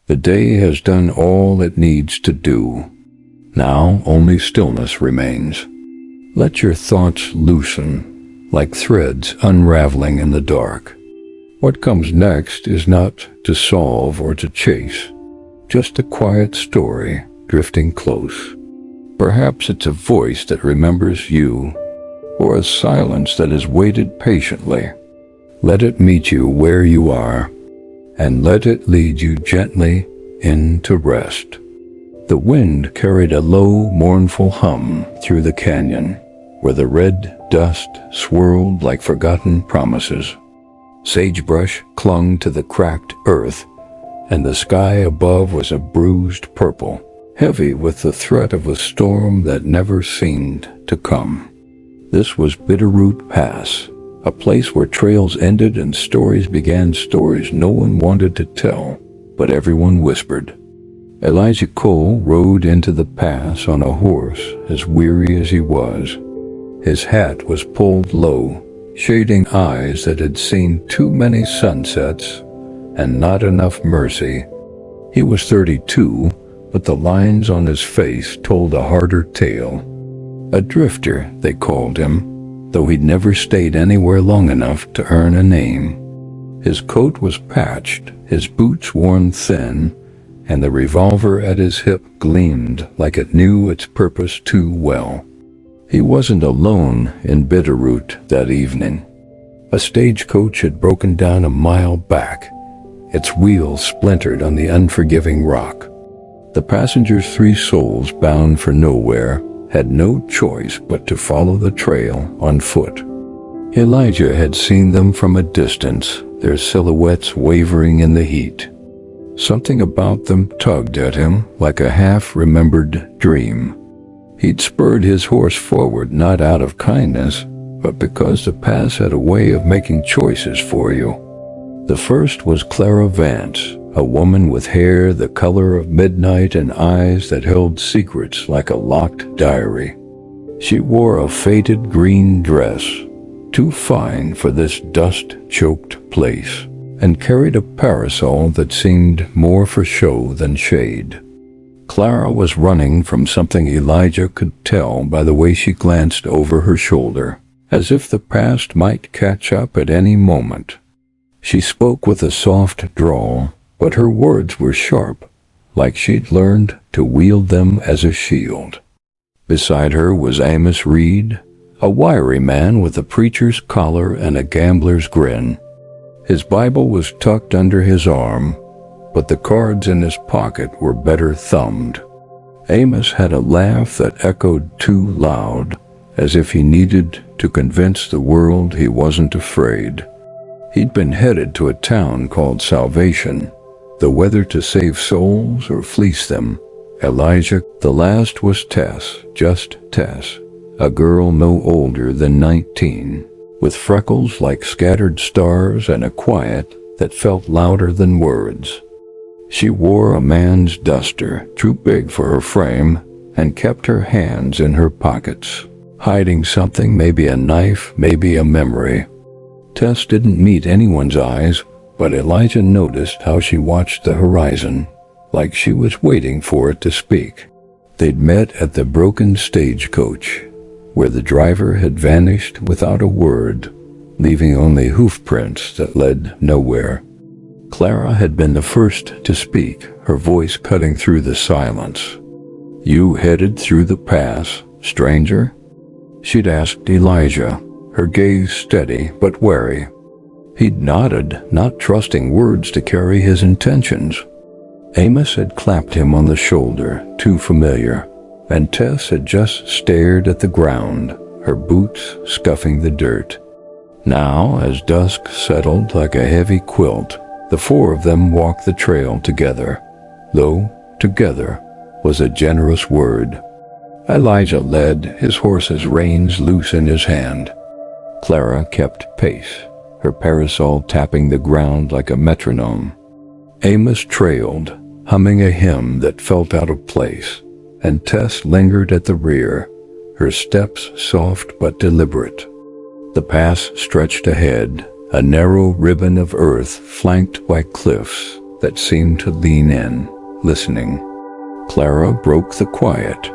The day has done all it needs to do. Now only stillness remains. Let your thoughts loosen, like threads unraveling in the dark. What comes next is not to solve or to chase, just a quiet story drifting close. Perhaps it's a voice that remembers you, or a silence that has waited patiently. Let it meet you where you are, and let it lead you gently into rest. The wind carried a low, mournful hum through the canyon, where the red dust swirled like forgotten promises. Sagebrush clung to the cracked earth, and the sky above was a bruised purple, heavy with the threat of a storm that never seemed to come. This was Bitterroot Pass, a place where trails ended and stories began, stories no one wanted to tell, but everyone whispered. Elijah Cole rode into the pass on a horse as weary as he was. His hat was pulled low, shading eyes that had seen too many sunsets and not enough mercy. He was 32, but the lines on his face told a harder tale. A drifter, they called him, though he'd never stayed anywhere long enough to earn a name. His coat was patched, his boots worn thin, and the revolver at his hip gleamed like it knew its purpose too well. He wasn't alone in Bitterroot that evening. A stagecoach had broken down a mile back, its wheels splintered on the unforgiving rock. The passengers, 3 souls bound for nowhere, had no choice but to follow the trail on foot. Elijah had seen them from a distance, their silhouettes wavering in the heat. Something about them tugged at him like a half-remembered dream. He'd spurred his horse forward not out of kindness, but because the pass had a way of making choices for you. The first was Clara Vance, a woman with hair the color of midnight and eyes that held secrets like a locked diary. She wore a faded green dress, too fine for this dust-choked place, and carried a parasol that seemed more for show than shade. Clara was running from something Elijah could tell by the way she glanced over her shoulder, as if the past might catch up at any moment. She spoke with a soft drawl, but her words were sharp, like she'd learned to wield them as a shield. Beside her was Amos Reed, a wiry man with a preacher's collar and a gambler's grin. His Bible was tucked under his arm, but the cards in his pocket were better thumbed. Amos had a laugh that echoed too loud, as if he needed to convince the world he wasn't afraid. He'd been headed to a town called Salvation, the whether to save souls or fleece them. Elijah, the last was Tess, just Tess, a girl no older than 19, with freckles like scattered stars and a quiet that felt louder than words. She wore a man's duster, too big for her frame, and kept her hands in her pockets, hiding something, maybe a knife, maybe a memory. Tess didn't meet anyone's eyes, but Elijah noticed how she watched the horizon, like she was waiting for it to speak. They'd met at the broken stagecoach, where the driver had vanished without a word, leaving only hoof prints that led nowhere. Clara had been the first to speak, her voice cutting through the silence. "You headed through the pass, stranger?" She'd asked Elijah, her gaze steady but wary. He'd nodded, not trusting words to carry his intentions. Amos had clapped him on the shoulder, too familiar, and Tess had just stared at the ground, her boots scuffing the dirt. Now, as dusk settled like a heavy quilt, the 4 of them walked the trail together, though together was a generous word. Elijah led, his horse's reins loose in his hand. Clara kept pace, her parasol tapping the ground like a metronome. Amos trailed, humming a hymn that felt out of place, and Tess lingered at the rear, her steps soft but deliberate. The pass stretched ahead, a narrow ribbon of earth flanked by cliffs, that seemed to lean in, listening. Clara broke the quiet.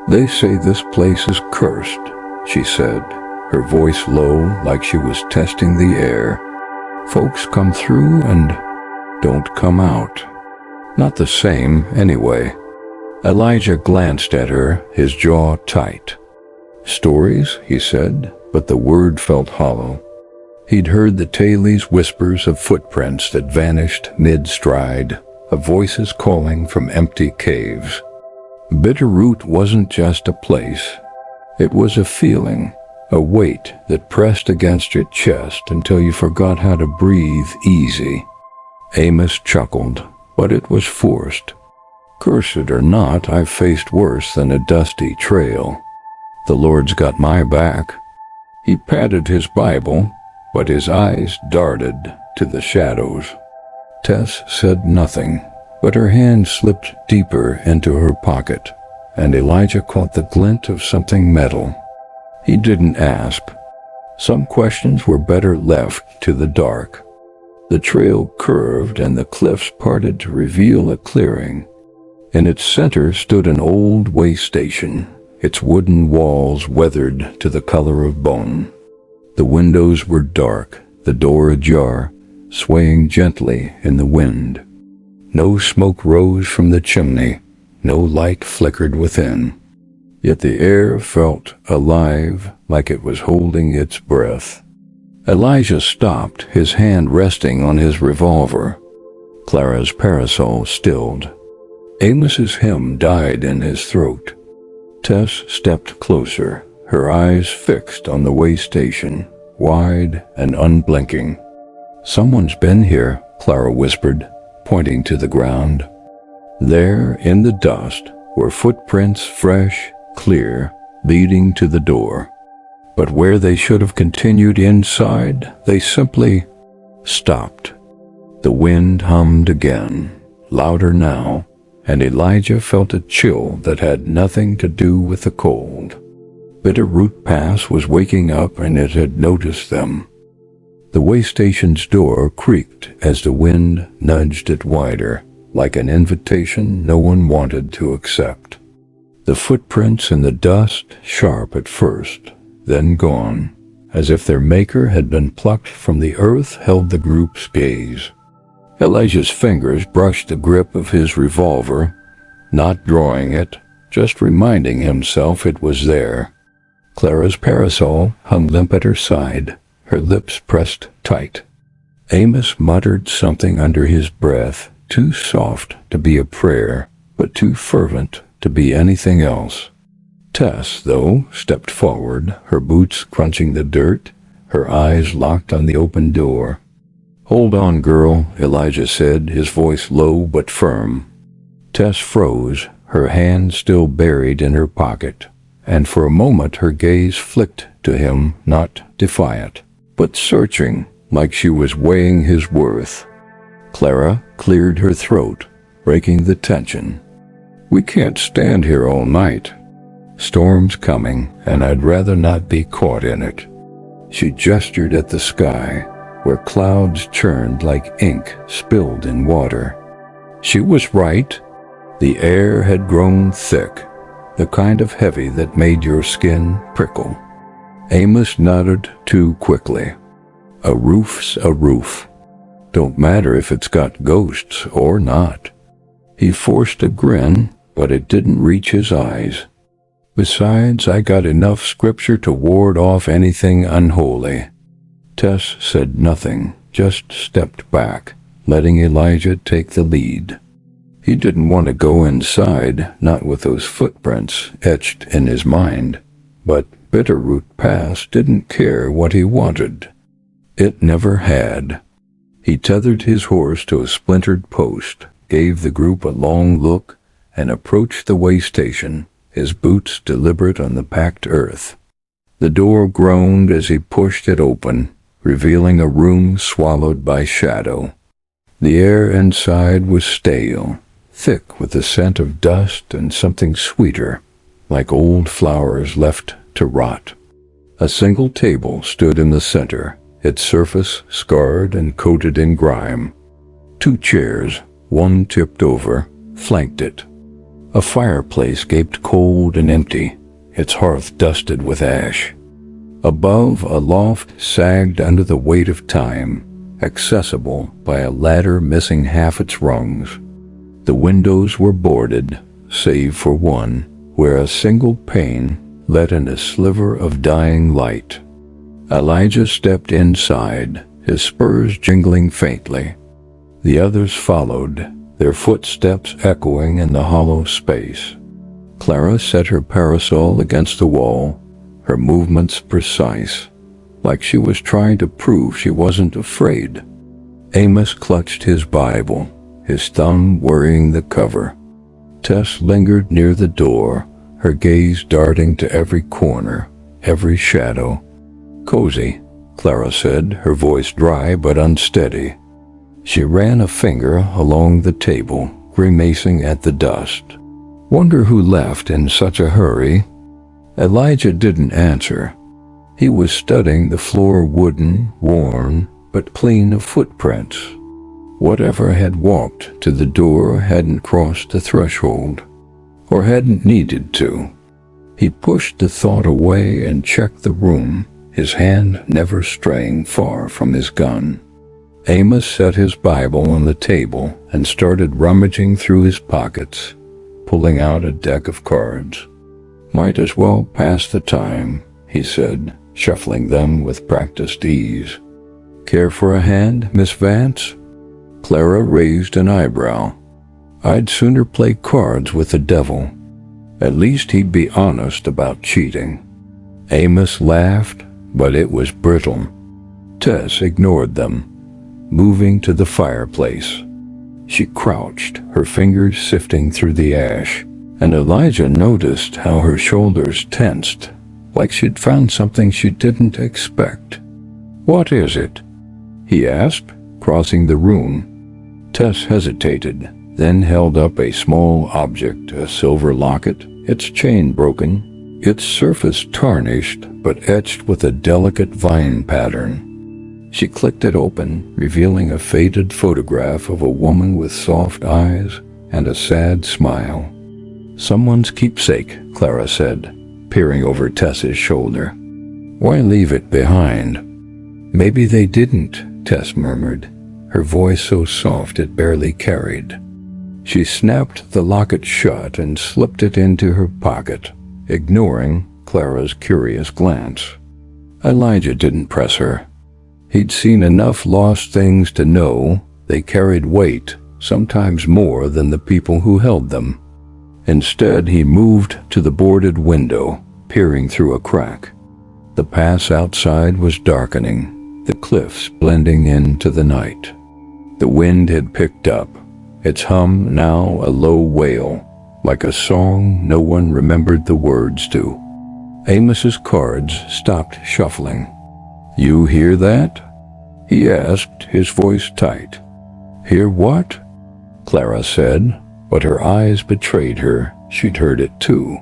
"They say this place is cursed," she said, her voice low like she was testing the air. "Folks come through and don't come out. Not the same, anyway." Elijah glanced at her, his jaw tight. "Stories," he said, but the word felt hollow. He'd heard the Tailies' whispers of footprints that vanished mid-stride, of voices calling from empty caves. Bitterroot wasn't just a place. It was a feeling, a weight that pressed against your chest until you forgot how to breathe easy. Amos chuckled, but it was forced. "Cursed or not, I've faced worse than a dusty trail. The Lord's got my back." He patted his Bible, but his eyes darted to the shadows. Tess said nothing, but her hand slipped deeper into her pocket, and Elijah caught the glint of something metal. He didn't ask. Some questions were better left to the dark. The trail curved and the cliffs parted to reveal a clearing. In its center stood an old Waystation, its wooden walls weathered to the color of bone. The windows were dark, the door ajar, swaying gently in the wind. No smoke rose from the chimney, no light flickered within. Yet the air felt alive, like it was holding its breath. Elijah stopped, his hand resting on his revolver. Clara's parasol stilled. Amos's hymn died in his throat. Tess stepped closer, her eyes fixed on the Waystation, wide and unblinking. "Someone's been here," Clara whispered, pointing to the ground. There, in the dust, were footprints fresh, clear, leading to the door. But where they should have continued inside, they simply stopped. The wind hummed again, louder now, and Elijah felt a chill that had nothing to do with the cold. Bitterroot Pass was waking up and it had noticed them. The Waystation's door creaked as the wind nudged it wider, like an invitation no one wanted to accept. The footprints in the dust, sharp at first, then gone, as if their maker had been plucked from the earth, held the group's gaze. Elijah's fingers brushed the grip of his revolver, not drawing it, just reminding himself it was there. Clara's parasol hung limp at her side, her lips pressed tight. Amos muttered something under his breath, too soft to be a prayer, but too fervent to be anything else. Tess, though, stepped forward, her boots crunching the dirt, her eyes locked on the open door. "Hold on, girl," Elijah said, his voice low but firm. Tess froze, her hand still buried in her pocket, and for a moment her gaze flicked to him, not defiant, but searching, like she was weighing his worth. Clara cleared her throat, breaking the tension. "We can't stand here all night. Storm's coming, and I'd rather not be caught in it." She gestured at the sky, where clouds churned like ink spilled in water. She was right. The air had grown thick, the kind of heavy that made your skin prickle. Amos nodded too quickly. "A roof's a roof. Don't matter if it's got ghosts or not." He forced a grin, but it didn't reach his eyes. "Besides, I got enough scripture to ward off anything unholy." Tess said nothing, just stepped back, letting Elijah take the lead. He didn't want to go inside, not with those footprints etched in his mind. But Bitterroot Pass didn't care what he wanted. It never had. He tethered his horse to a splintered post, gave the group a long look, and approached the Waystation, his boots deliberate on the packed earth. The door groaned as he pushed it open, revealing a room swallowed by shadow. The air inside was stale, thick with the scent of dust and something sweeter, like old flowers left to rot. A single table stood in the center, its surface scarred and coated in grime. 2 chairs, one tipped over, flanked it. A fireplace gaped cold and empty, its hearth dusted with ash. Above, a loft sagged under the weight of time, accessible by a ladder missing half its rungs. The windows were boarded, save for one, where a single pane let in a sliver of dying light. Elijah stepped inside, his spurs jingling faintly. The others followed, their footsteps echoing in the hollow space. Clara set her parasol against the wall, her movements precise, like she was trying to prove she wasn't afraid. Amos clutched his Bible, his thumb worrying the cover. Tess lingered near the door, her gaze darting to every corner, every shadow. "Cozy," Clara said, her voice dry but unsteady. She ran a finger along the table, grimacing at the dust. "Wonder who left in such a hurry?" Elijah didn't answer. He was studying the floor, wooden, worn, but clean of footprints. Whatever had walked to the door hadn't crossed the threshold, or hadn't needed to. He pushed the thought away and checked the room, his hand never straying far from his gun. Amos set his Bible on the table and started rummaging through his pockets, pulling out a deck of cards. "Might as well pass the time," he said, shuffling them with practiced ease. "Care for a hand, Miss Vance?" Clara raised an eyebrow. "I'd sooner play cards with the devil. At least he'd be honest about cheating." Amos laughed, but it was brittle. Tess ignored them, moving to the fireplace. She crouched, her fingers sifting through the ash, and Elijah noticed how her shoulders tensed, like she'd found something she didn't expect. "What is it?" he asked, crossing the room. Tess hesitated, then held up a small object, a silver locket, its chain broken, its surface tarnished but etched with a delicate vine pattern. She clicked it open, revealing a faded photograph of a woman with soft eyes and a sad smile. "Someone's keepsake," Clara said, peering over Tess's shoulder. "Why leave it behind?" "Maybe they didn't," Tess murmured, her voice so soft it barely carried. She snapped the locket shut and slipped it into her pocket, ignoring Clara's curious glance. Elijah didn't press her. He'd seen enough lost things to know they carried weight, sometimes more than the people who held them. Instead, he moved to the boarded window, peering through a crack. The pass outside was darkening, the cliffs blending into the night. The wind had picked up, its hum now a low wail, like a song no one remembered the words to. Amos's cards stopped shuffling. "You hear that?" he asked, his voice tight. "Hear what?" Clara said, but her eyes betrayed her. She'd heard it too.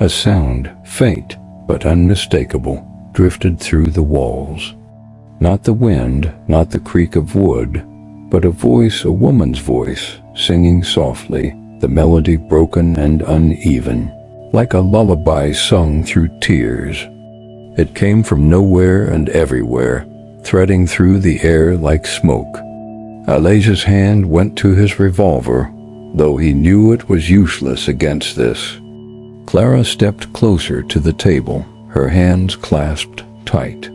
A sound, faint but unmistakable, drifted through the walls. Not the wind, not the creak of wood, but a voice, a woman's voice, singing softly, the melody broken and uneven, like a lullaby sung through tears. It came from nowhere and everywhere, threading through the air like smoke. Elijah's hand went to his revolver, though he knew it was useless against this. Clara stepped closer to the table, her hands clasped tight.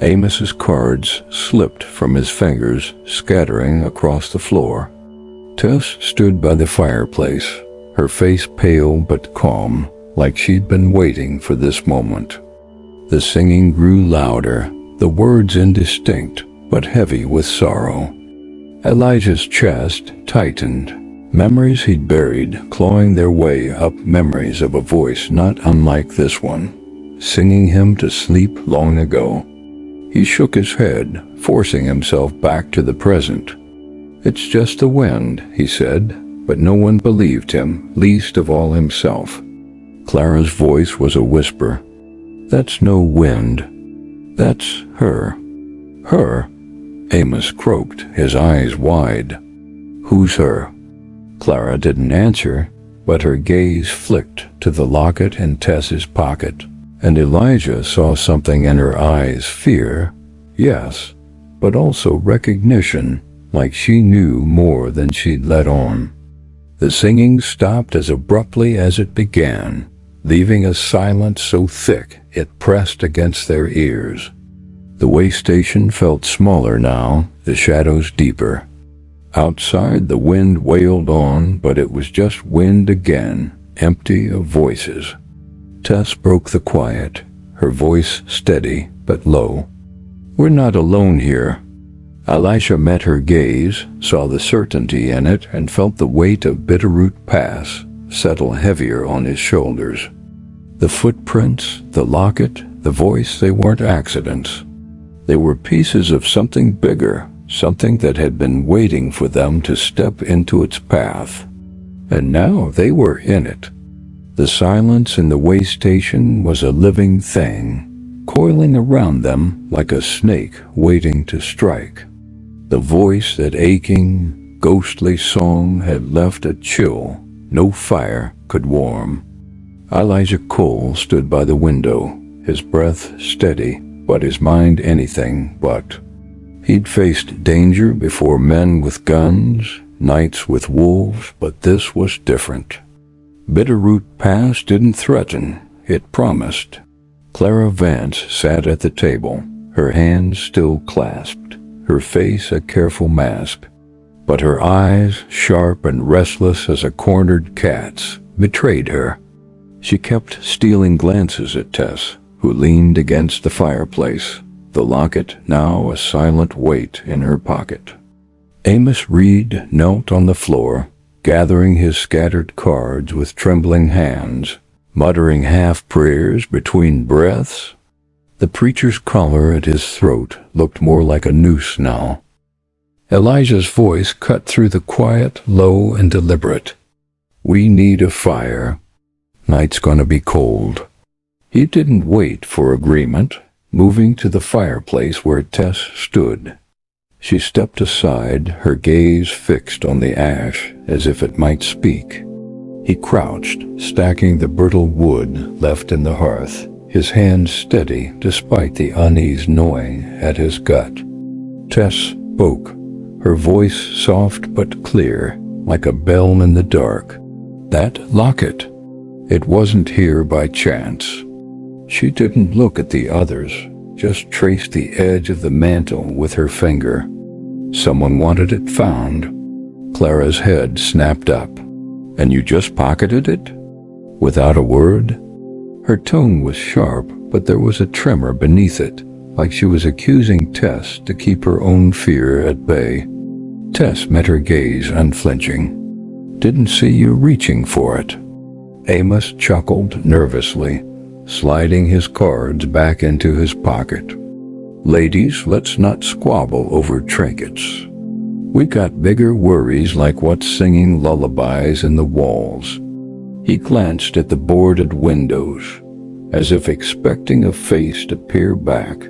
Amos's cards slipped from his fingers, scattering across the floor. Tess stood by the fireplace, her face pale but calm, like she'd been waiting for this moment. The singing grew louder, the words indistinct, but heavy with sorrow. Elijah's chest tightened, memories he'd buried clawing their way up, memories of a voice not unlike this one, singing him to sleep long ago. He shook his head, forcing himself back to the present. "It's just the wind," he said, but no one believed him, least of all himself. Clara's voice was a whisper. "That's no wind. That's her." "Her?" Amos croaked, his eyes wide. Who's her? Clara didn't answer, but her gaze flicked to the locket in Tess's pocket, and Elijah saw something in her eyes. Fear, yes, but also recognition, like she knew more than she'd let on. The singing stopped as abruptly as it began, leaving a silence so thick it pressed against their ears. The Waystation felt smaller now, the shadows deeper. Outside, the wind wailed on, but it was just wind again, empty of voices. Tess broke the quiet, her voice steady but low. "We're not alone here." Elisha met her gaze, saw the certainty in it, and felt the weight of Bitterroot Pass settle heavier on his shoulders. The footprints, the locket, the voice, they weren't accidents. They were pieces of something bigger, something that had been waiting for them to step into its path. And now they were in it. The silence in the Waystation was a living thing, coiling around them like a snake waiting to strike. The voice, that aching, ghostly song, had left a chill no fire could warm. Elijah Cole stood by the window, his breath steady, but his mind anything but. He'd faced danger before, men with guns, nights with wolves, but this was different. Bitterroot Pass didn't threaten, it promised. Clara Vance sat at the table, her hands still clasped, her face a careful mask, but her eyes, sharp and restless as a cornered cat's, betrayed her. She kept stealing glances at Tess, who leaned against the fireplace, the locket now a silent weight in her pocket. Amos Reed knelt on the floor, gathering his scattered cards with trembling hands, muttering half-prayers between breaths. The preacher's collar at his throat looked more like a noose now. Elijah's voice cut through the quiet, low and deliberate. "We need a fire. Night's gonna be cold." He didn't wait for agreement, moving to the fireplace where Tess stood. She stepped aside, her gaze fixed on the ash as if it might speak. He crouched, stacking the brittle wood left in the hearth, his hands steady despite the unease gnawing at his gut. Tess spoke, her voice soft but clear, like a bell in the dark. "That locket. It wasn't here by chance." She didn't look at the others, just traced the edge of the mantle with her finger. "Someone wanted it found." Clara's head snapped up. "And you just pocketed it? Without a word?" Her tone was sharp, but there was a tremor beneath it, like she was accusing Tess to keep her own fear at bay. Tess met her gaze unflinching. "Didn't see you reaching for it." Amos chuckled nervously, sliding his cards back into his pocket. "Ladies, let's not squabble over trinkets. We got bigger worries, like what's singing lullabies in the walls." He glanced at the boarded windows, as if expecting a face to peer back.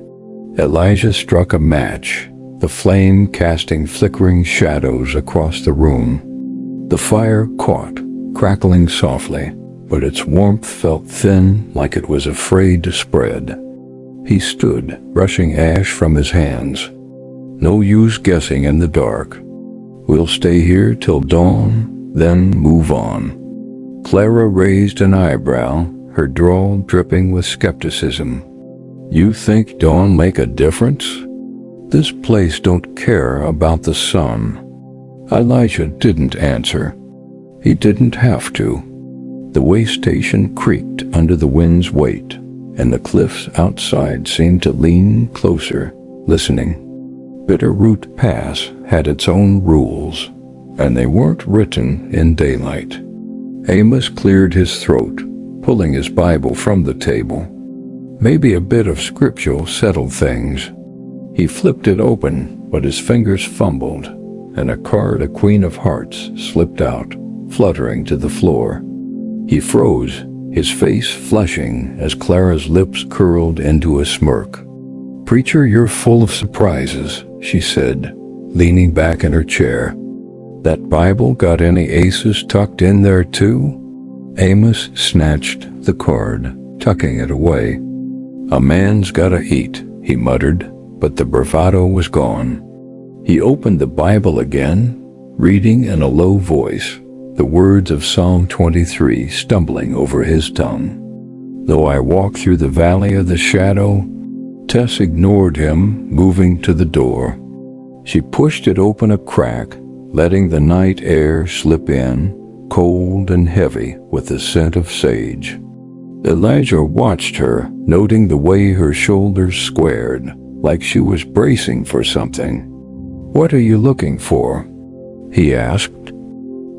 Elijah struck a match, the flame casting flickering shadows across the room. The fire caught, crackling softly, but its warmth felt thin, like it was afraid to spread. He stood, brushing ash from his hands. "No use guessing in the dark. We'll stay here till dawn, then move on." Clara raised an eyebrow, her drawl dripping with skepticism. "You think dawn make a difference? This place don't care about the sun." Elijah didn't answer. He didn't have to. The Waystation creaked under the wind's weight, and the cliffs outside seemed to lean closer, listening. Bitterroot Pass had its own rules, and they weren't written in daylight. Amos cleared his throat, pulling his Bible from the table. Maybe a bit of scripture settled things. He flipped it open, but his fingers fumbled, and a card, a Queen of Hearts, slipped out, fluttering to the floor. He froze, his face flushing as Clara's lips curled into a smirk. "Preacher, you're full of surprises," she said, leaning back in her chair. That Bible got any aces tucked in there too? Amos snatched the card, tucking it away. A man's gotta eat, he muttered, but the bravado was gone. He opened the Bible again, reading in a low voice, the words of Psalm 23 stumbling over his tongue. Though I walk through the valley of the shadow, Tess ignored him, moving to the door. She pushed it open a crack, letting the night air slip in, cold and heavy with the scent of sage. Elijah watched her, noting the way her shoulders squared, like she was bracing for something. "What are you looking for?" he asked.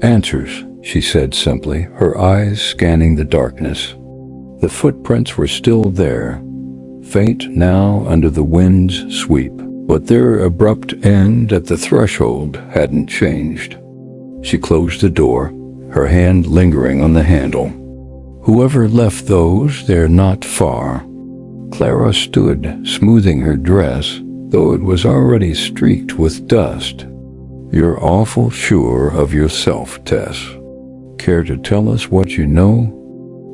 "Answers," she said simply, her eyes scanning the darkness. The footprints were still there, faint now under the wind's sweep, but their abrupt end at the threshold hadn't changed. She closed the door, her hand lingering on the handle. "Whoever left those, they're not far." Clara stood, smoothing her dress, though it was already streaked with dust. "You're awful sure of yourself, Tess. Care to tell us what you know?"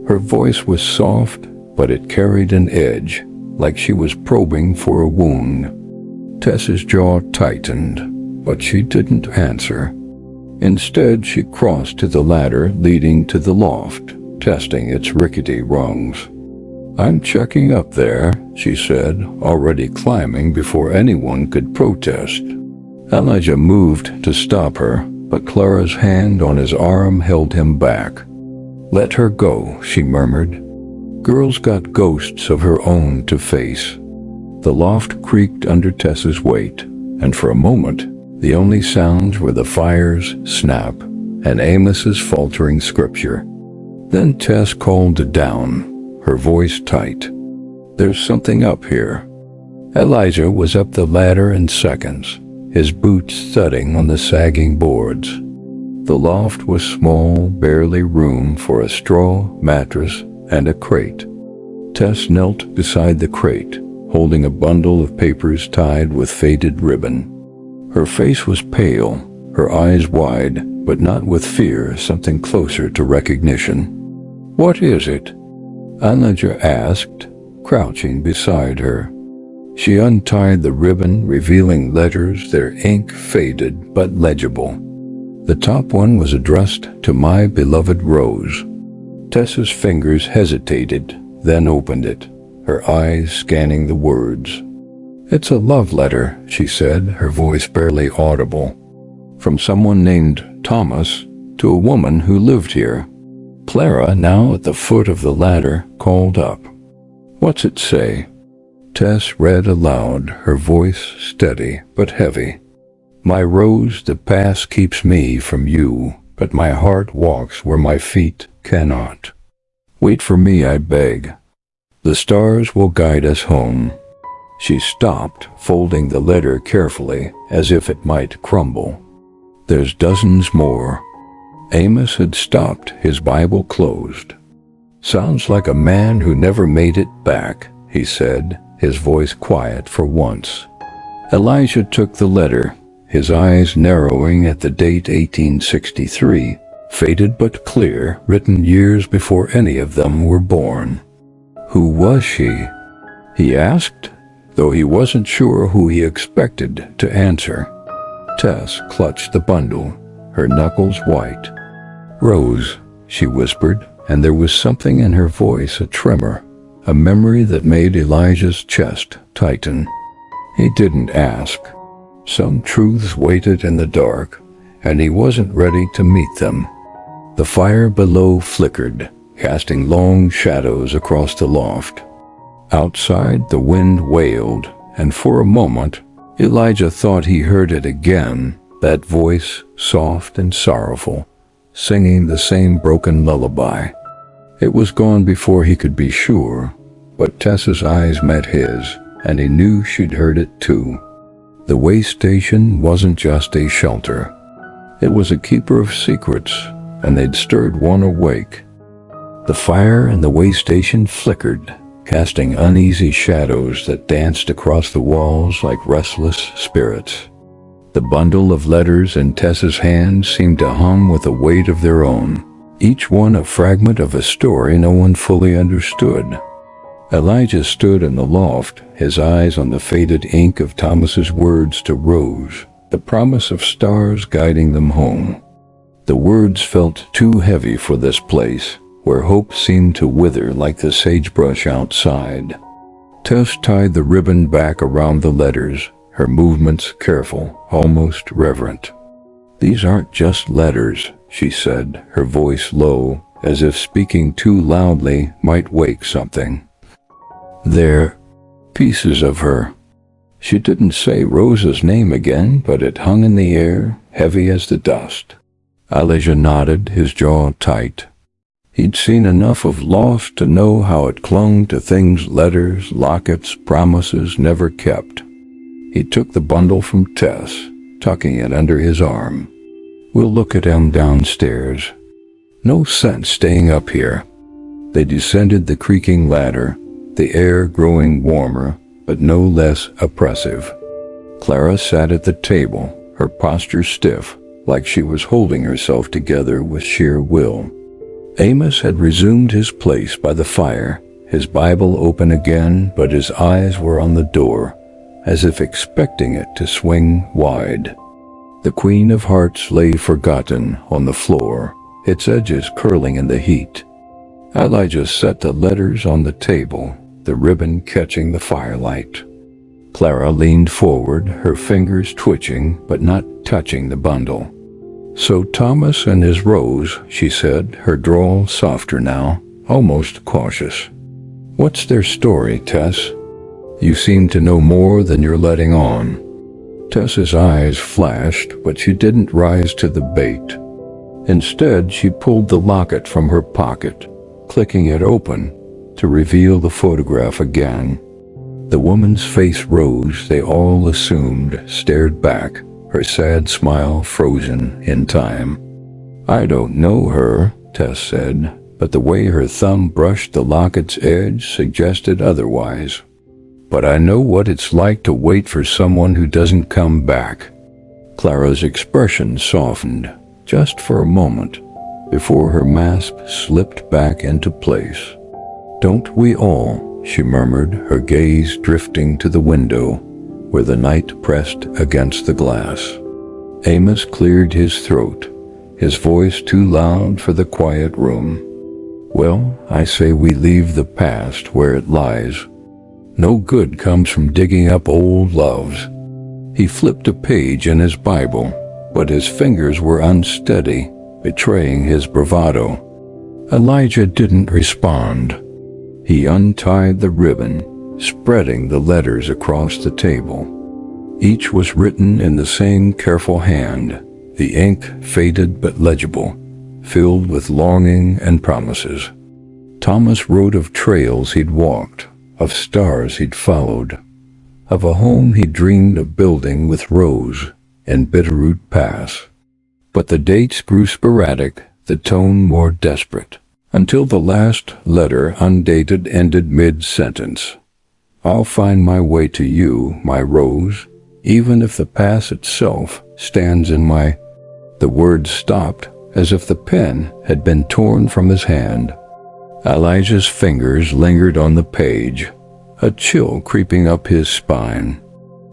Her voice was soft, but it carried an edge, like she was probing for a wound. Tess's jaw tightened, but she didn't answer. Instead, she crossed to the ladder leading to the loft, testing its rickety rungs. "I'm checking up there," she said, already climbing before anyone could protest. Elijah moved to stop her, but Clara's hand on his arm held him back. "Let her go," she murmured. "Girl's got ghosts of her own to face." The loft creaked under Tess's weight, and for a moment, the only sounds were the fire's snap and Amos's faltering scripture. Then Tess called down, her voice tight. "There's something up here." Elijah was up the ladder in seconds, his boots thudding on the sagging boards. The loft was small, barely room for a straw mattress and a crate. Tess knelt beside the crate, holding a bundle of papers tied with faded ribbon. Her face was pale, her eyes wide, but not with fear, something closer to recognition. "What is it?" Elijah asked, crouching beside her. She untied the ribbon, revealing letters, their ink faded but legible. The top one was addressed to "My beloved Rose." Tess's fingers hesitated, then opened it, her eyes scanning the words. "It's a love letter," she said, her voice barely audible. "From someone named Thomas to a woman who lived here." Clara, now at the foot of the ladder, called up. "What's it say?" Tess read aloud, her voice steady but heavy. "My Rose, the past keeps me from you, but my heart walks where my feet cannot. Wait for me, I beg. The stars will guide us home." She stopped, folding the letter carefully, as if it might crumble. "There's dozens more." Amos had stopped, his Bible closed. "Sounds like a man who never made it back," he said, his voice quiet for once. Elijah took the letter, his eyes narrowing at the date 1863, faded but clear, written years before any of them were born. "Who was she?" he asked, though he wasn't sure who he expected to answer. Tess clutched the bundle, her knuckles white. "Rose," she whispered, and there was something in her voice, a tremor, a memory that made Elijah's chest tighten. He didn't ask. Some truths waited in the dark, and he wasn't ready to meet them. The fire below flickered, casting long shadows across the loft. Outside, the wind wailed, and for a moment, Elijah thought he heard it again, that voice, soft and sorrowful, singing the same broken lullaby. It was gone before he could be sure, but Tess's eyes met his, and he knew she'd heard it too. The Waystation wasn't just a shelter. It was a keeper of secrets, and they'd stirred one awake. The fire in the Waystation flickered, casting uneasy shadows that danced across the walls like restless spirits. The bundle of letters in Tess's hand seemed to hum with a weight of their own, each one a fragment of a story no one fully understood. Elijah stood in the loft, his eyes on the faded ink of Thomas's words to Rose, the promise of stars guiding them home. The words felt too heavy for this place, where hope seemed to wither like the sagebrush outside. Tess tied the ribbon back around the letters, her movements careful, almost reverent. "These aren't just letters," she said, her voice low, as if speaking too loudly might wake something. "They're pieces of her." She didn't say Rose's name again, but it hung in the air, heavy as the dust. Elijah nodded, his jaw tight. He'd seen enough of Loft to know how it clung to things letters, lockets, promises never kept. He took the bundle from Tess, tucking it under his arm. "We'll look at him downstairs. No sense staying up here." They descended the creaking ladder, the air growing warmer, but no less oppressive. Clara sat at the table, her posture stiff, like she was holding herself together with sheer will. Amos had resumed his place by the fire, his Bible open again, but his eyes were on the door, as if expecting it to swing wide. The Queen of Hearts lay forgotten on the floor, its edges curling in the heat. Elijah set the letters on the table, the ribbon catching the firelight. Clara leaned forward, her fingers twitching but not touching the bundle. "So Thomas and his Rose," she said, her drawl softer now, almost cautious. "What's their story, Tess? You seem to know more than you're letting on." Tess's eyes flashed, but she didn't rise to the bait. Instead, she pulled the locket from her pocket, clicking it open to reveal the photograph again. The woman's face rose, they all assumed, stared back, her sad smile frozen in time. "I don't know her," Tess said, but the way her thumb brushed the locket's edge suggested otherwise. "But I know what it's like to wait for someone who doesn't come back." Clara's expression softened, just for a moment, before her mask slipped back into place. "Don't we all?" she murmured, her gaze drifting to the window, where the night pressed against the glass. Amos cleared his throat, his voice too loud for the quiet room. "Well, I say we leave the past where it lies. No good comes from digging up old loves." He flipped a page in his Bible, but his fingers were unsteady, betraying his bravado. Elijah didn't respond. He untied the ribbon, spreading the letters across the table. Each was written in the same careful hand, the ink faded but legible, filled with longing and promises. Thomas wrote of trails he'd walked, of stars he'd followed, of a home he dreamed of building with Rose in Bitterroot Pass. But the dates grew sporadic, the tone more desperate, until the last letter, undated, ended mid-sentence. "I'll find my way to you, my Rose, even if the pass itself stands in my—" The words stopped, as if the pen had been torn from his hand. Elijah's fingers lingered on the page, a chill creeping up his spine.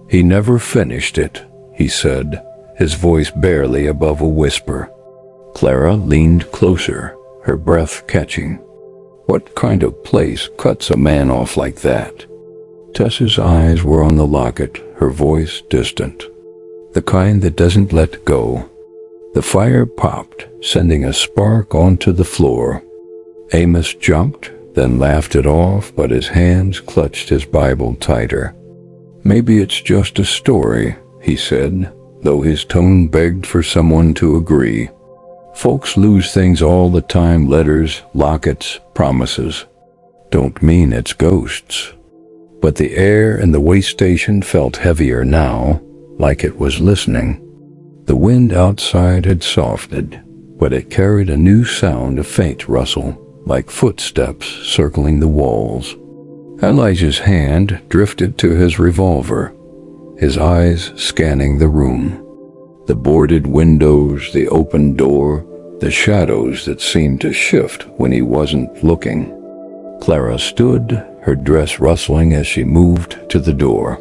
"He never finished it," he said, his voice barely above a whisper. Clara leaned closer, her breath catching. What kind of place cuts a man off like that? Tess's eyes were on the locket, her voice distant. The kind that doesn't let go. The fire popped, sending a spark onto the floor. Amos jumped, then laughed it off, but his hands clutched his Bible tighter. "Maybe it's just a story," he said, though his tone begged for someone to agree. "Folks lose things all the time, letters, lockets, promises. Don't mean it's ghosts." But the air in the Waystation felt heavier now, like it was listening. The wind outside had softened, but it carried a new sound, a faint rustle, like footsteps circling the walls. Elijah's hand drifted to his revolver, his eyes scanning the room. The boarded windows, the open door, the shadows that seemed to shift when he wasn't looking. Clara stood, her dress rustling as she moved to the door.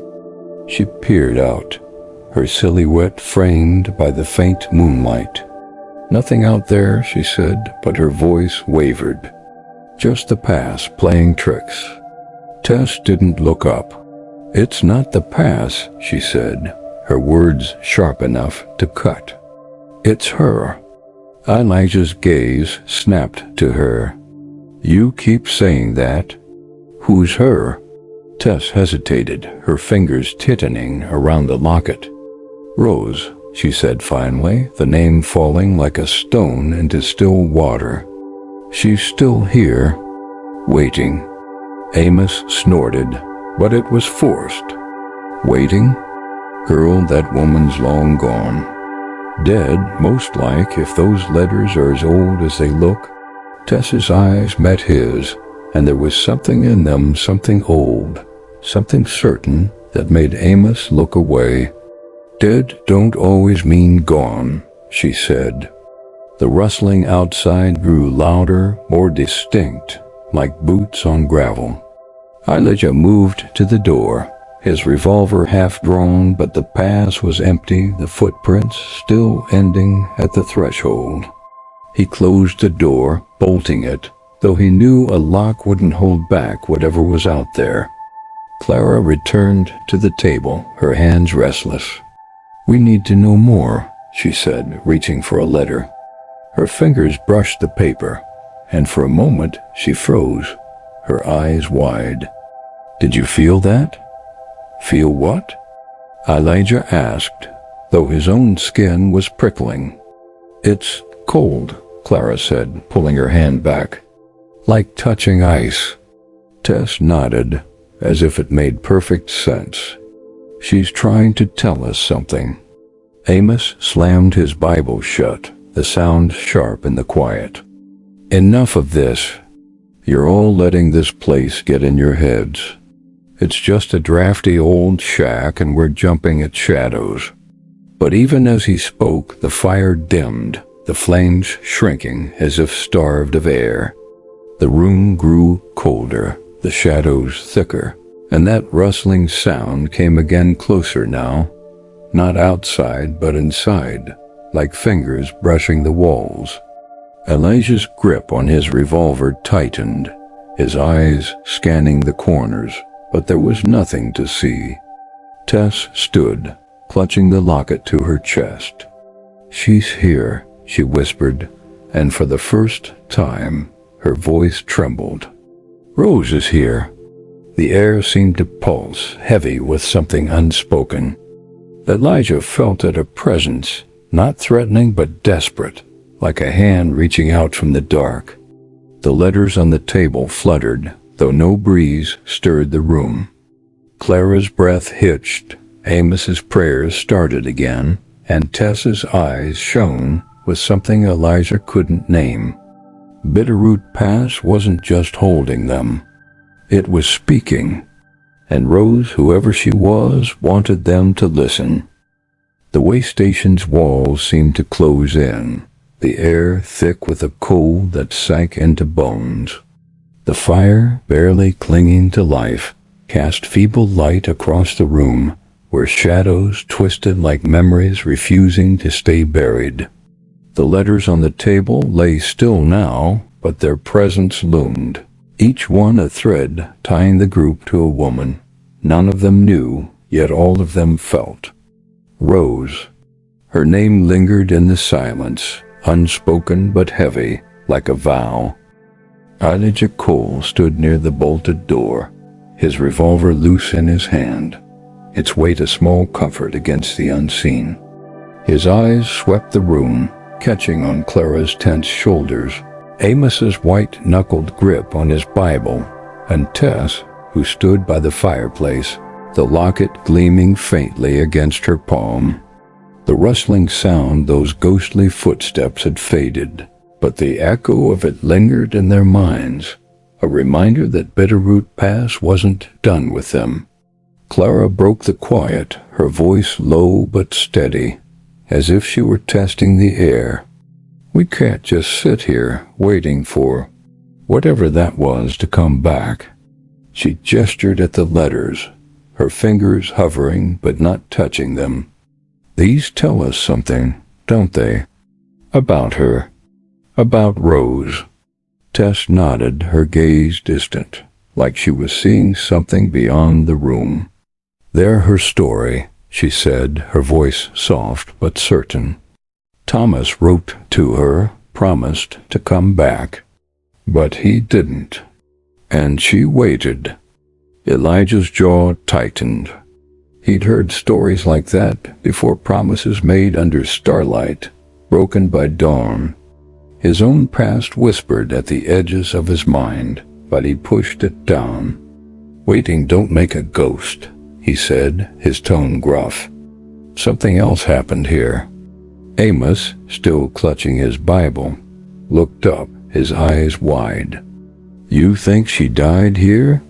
She peered out, her silhouette framed by the faint moonlight. "Nothing out there," she said, but her voice wavered. "Just the pass playing tricks." Tess didn't look up. "It's not the pass," she said, her words sharp enough to cut. "It's her." Elijah's gaze snapped to her. "You keep saying that. Who's her?" Tess hesitated, her fingers tightening around the locket. "Rose," she said finally, the name falling like a stone into still water. "She's still here, waiting." Amos snorted, but it was forced. "Waiting? Girl, that woman's long gone. Dead, most like, if those letters are as old as they look." Tess's eyes met his, and there was something in them, something old, something certain, that made Amos look away. "Dead don't always mean gone," she said. The rustling outside grew louder, more distinct, like boots on gravel. Elijah moved to the door, his revolver half drawn, but the pass was empty, the footprints still ending at the threshold. He closed the door, bolting it, though he knew a lock wouldn't hold back whatever was out there. Clara returned to the table, her hands restless. "We need to know more," she said, reaching for a letter. Her fingers brushed the paper, and for a moment she froze, her eyes wide. "Did you feel that?" "Feel what?" Elijah asked, though his own skin was prickling. "It's cold," Clara said, pulling her hand back. "Like touching ice." Tess nodded, as if it made perfect sense. "She's trying to tell us something." Amos slammed his Bible shut, the sound sharp in the quiet. "Enough of this. You're all letting this place get in your heads. It's just a drafty old shack and we're jumping at shadows." But even as he spoke, the fire dimmed, the flames shrinking as if starved of air. The room grew colder, the shadows thicker, and that rustling sound came again closer now, not outside but inside, like fingers brushing the walls. Elijah's grip on his revolver tightened, his eyes scanning the corners, but there was nothing to see. Tess stood, clutching the locket to her chest. "She's here," she whispered, and for the first time, her voice trembled. "Rose is here." The air seemed to pulse, heavy with something unspoken. Elijah felt it, a presence, not threatening but desperate, like a hand reaching out from the dark. The letters on the table fluttered, though no breeze stirred the room. Clara's breath hitched, Amos's prayers started again, and Tess's eyes shone with something Elijah couldn't name. Bitterroot Pass wasn't just holding them. It was speaking, and Rose, whoever she was, wanted them to listen. The Waystation's walls seemed to close in, the air thick with a cold that sank into bones. The fire, barely clinging to life, cast feeble light across the room, where shadows twisted like memories refusing to stay buried. The letters on the table lay still now, but their presence loomed, each one a thread tying the group to a woman. None of them knew, yet all of them felt. Rose. Her name lingered in the silence, unspoken but heavy, like a vow. Elijah Cole stood near the bolted door, his revolver loose in his hand, its weight a small comfort against the unseen. His eyes swept the room, catching on Clara's tense shoulders, Amos's white-knuckled grip on his Bible, and Tess, who stood by the fireplace, the locket gleaming faintly against her palm. The rustling sound, those ghostly footsteps had faded, but the echo of it lingered in their minds, a reminder that Bitterroot Pass wasn't done with them. Clara broke the quiet, her voice low but steady. as if she were testing the air. We can't just sit here waiting for whatever that was to come back. She gestured at the letters, her fingers hovering but not touching them. These tell us something, don't they? About her. About Rose. Tess nodded, her gaze distant, like she was seeing something beyond the room. They're her story, she said, her voice soft but certain. Thomas wrote to her, promised to come back. But he didn't. And she waited. Elijah's jaw tightened. He'd heard stories like that before, promises made under starlight, broken by dawn. His own past whispered at the edges of his mind, but he pushed it down. Waiting don't make a ghost, he said, his tone gruff. Something else happened here. Amos, still clutching his Bible, looked up, his eyes wide. You think she died here?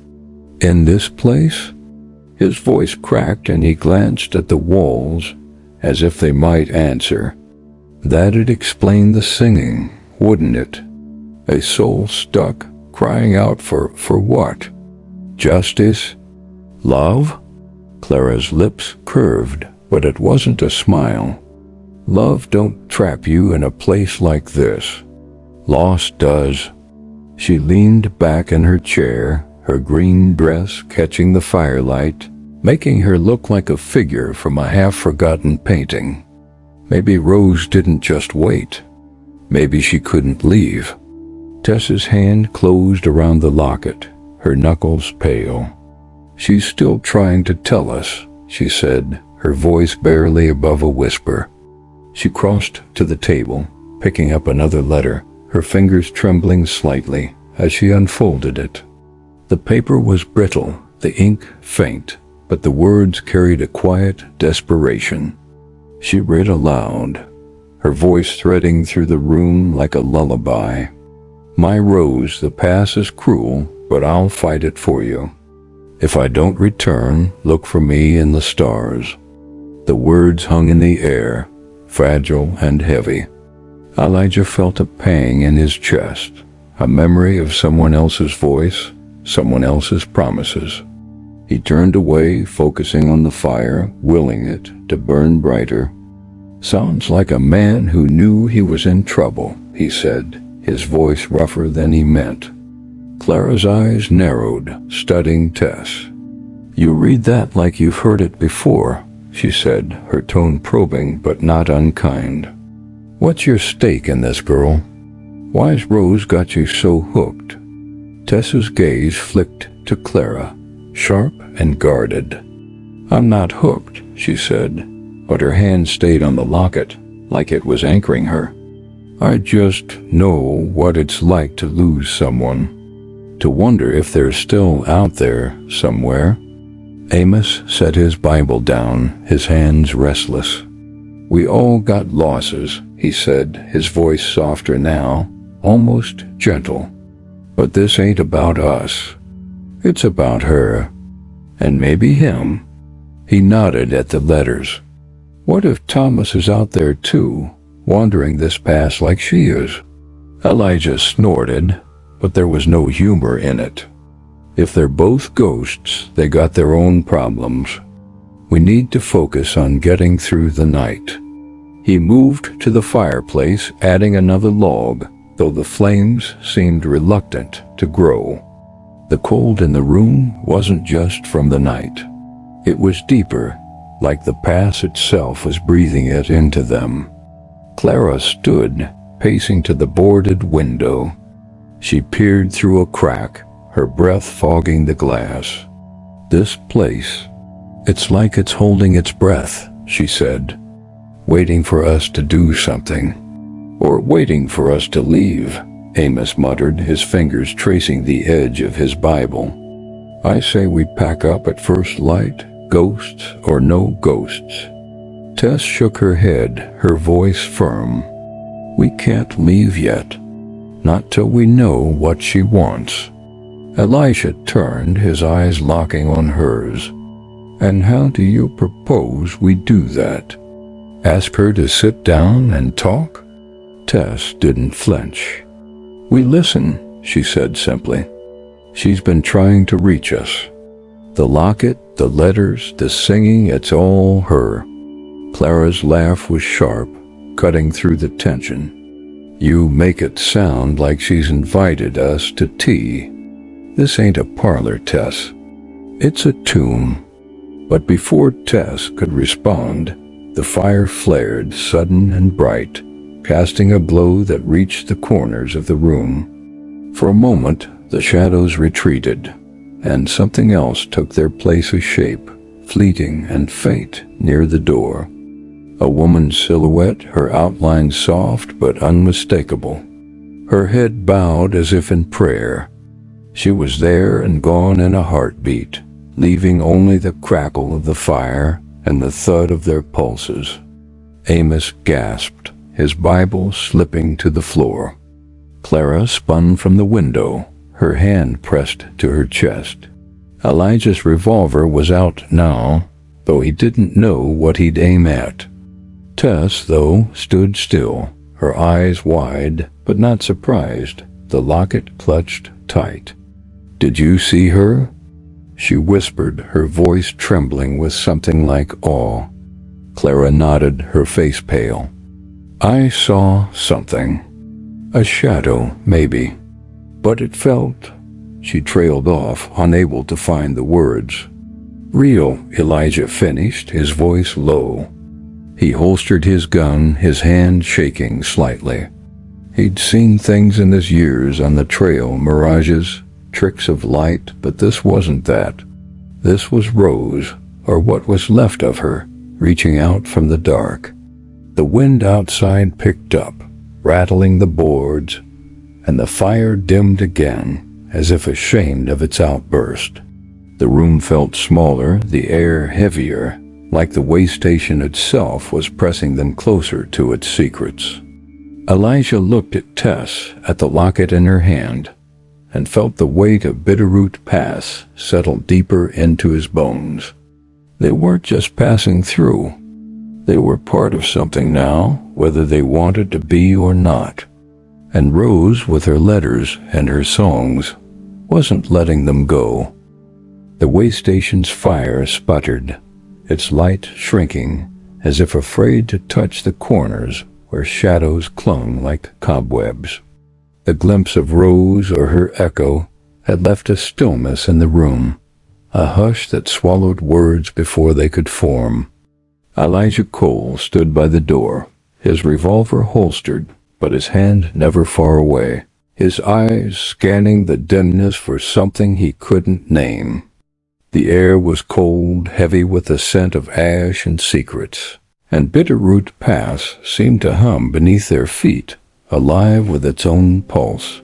In this place? His voice cracked and he glanced at the walls, as if they might answer. That'd explain the singing, wouldn't it? A soul stuck, crying out for what? Justice? Love? Clara's lips curved, but it wasn't a smile. Love don't trap you in a place like this. Lost does. She leaned back in her chair, her green dress catching the firelight, making her look like a figure from a half-forgotten painting. Maybe Rose didn't just wait. Maybe she couldn't leave. Tess's hand closed around the locket, her knuckles pale. She's still trying to tell us, she said, her voice barely above a whisper. She crossed to the table, picking up another letter, her fingers trembling slightly as she unfolded it. The paper was brittle, the ink faint, but the words carried a quiet desperation. She read aloud, her voice threading through the room like a lullaby. My Rose, the past is cruel, but I'll fight it for you. If I don't return, look for me in the stars. The words hung in the air, fragile and heavy. Elijah felt a pang in his chest, a memory of someone else's voice, someone else's promises. He turned away, focusing on the fire, willing it to burn brighter. Sounds like a man who knew he was in trouble, he said, his voice rougher than he meant. Clara's eyes narrowed, studying Tess. You read that like you've heard it before, she said, her tone probing but not unkind. What's your stake in this, girl? Why's Rose got you so hooked? Tess's gaze flicked to Clara, sharp and guarded. I'm not hooked, she said, but her hand stayed on the locket, like it was anchoring her. I just know what it's like to lose someone, to wonder if they're still out there somewhere. Amos set his Bible down, his hands restless. We all got losses, he said, his voice softer now, almost gentle. But this ain't about us. It's about her. And maybe him. He nodded at the letters. What if Thomas is out there too, wandering this past like she is? Elijah snorted, but there was no humor in it. If they're both ghosts, they got their own problems. We need to focus on getting through the night. He moved to the fireplace, adding another log, though the flames seemed reluctant to grow. The cold in the room wasn't just from the night. It was deeper, like the pass itself was breathing it into them. Clara stood, pacing to the boarded window. She peered through a crack, her breath fogging the glass. This place, it's like it's holding its breath, she said, waiting for us to do something. Or waiting for us to leave, Amos muttered, his fingers tracing the edge of his Bible. I say we pack up at first light, ghosts or no ghosts. Tess shook her head, her voice firm. We can't leave yet, not till we know what she wants. Elisha turned, his eyes locking on hers. And how do you propose we do that? Ask her to sit down and talk? Tess didn't flinch. We listen, she said simply. She's been trying to reach us. The locket, the letters, the singing, it's all her. Clara's laugh was sharp, cutting through the tension. You make it sound like she's invited us to tea. This ain't a parlor, Tess. It's a tomb. But before Tess could respond, the fire flared sudden and bright, casting a glow that reached the corners of the room. For a moment, the shadows retreated, and something else took their place, a shape, fleeting and faint, near the door. A woman's silhouette, her outline soft but unmistakable. Her head bowed as if in prayer. She was there and gone in a heartbeat, leaving only the crackle of the fire and the thud of their pulses. Amos gasped, his Bible slipping to the floor. Clara spun from the window, her hand pressed to her chest. Elijah's revolver was out now, though he didn't know what he'd aim at. Tess, though, stood still, her eyes wide, but not surprised, the locket clutched tight. Did you see her? She whispered, her voice trembling with something like awe. Clara nodded, her face pale. I saw something. A shadow, maybe. But it felt... She trailed off, unable to find the words. Real, Elijah finished, his voice low. He holstered his gun, his hand shaking slightly. He'd seen things in his years on the trail, mirages, tricks of light, but this wasn't that. This was Rose, or what was left of her, reaching out from the dark. The wind outside picked up, rattling the boards, and the fire dimmed again, as if ashamed of its outburst. The room felt smaller, the air heavier, like the Waystation itself was pressing them closer to its secrets. Elijah looked at Tess, at the locket in her hand, and felt the weight of Bitterroot Pass settle deeper into his bones. They weren't just passing through. They were part of something now, whether they wanted to be or not. And Rose, with her letters and her songs, wasn't letting them go. The Waystation's fire sputtered, its light shrinking, as if afraid to touch the corners where shadows clung like cobwebs. The glimpse of Rose or her echo had left a stillness in the room, a hush that swallowed words before they could form. Elijah Cole stood by the door, his revolver holstered, but his hand never far away, his eyes scanning the dimness for something he couldn't name. The air was cold, heavy with the scent of ash and secrets, and Bitterroot Pass seemed to hum beneath their feet, alive with its own pulse.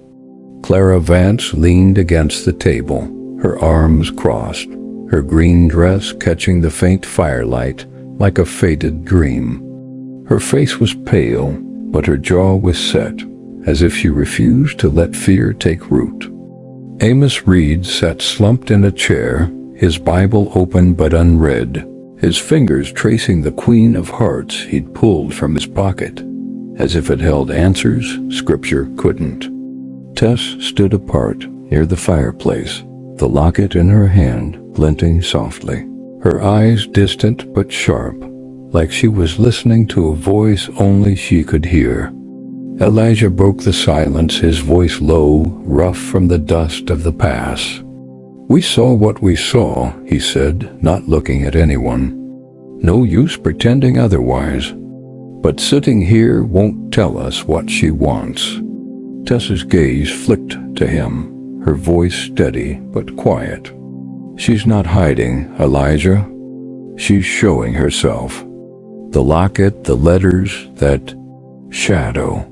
Clara Vance leaned against the table, her arms crossed, her green dress catching the faint firelight like a faded dream. Her face was pale, but her jaw was set, as if she refused to let fear take root. Amos Reed sat slumped in a chair, his Bible open but unread, his fingers tracing the Queen of Hearts he'd pulled from his pocket, as if it held answers Scripture couldn't. Tess stood apart, near the fireplace, the locket in her hand glinting softly, her eyes distant but sharp, like she was listening to a voice only she could hear. Elijah broke the silence, his voice low, rough from the dust of the pass. We saw what we saw, he said, not looking at anyone. No use pretending otherwise. But sitting here won't tell us what she wants. Tess's gaze flicked to him, her voice steady but quiet. She's not hiding, Elijah. She's showing herself. The locket, the letters, that shadow.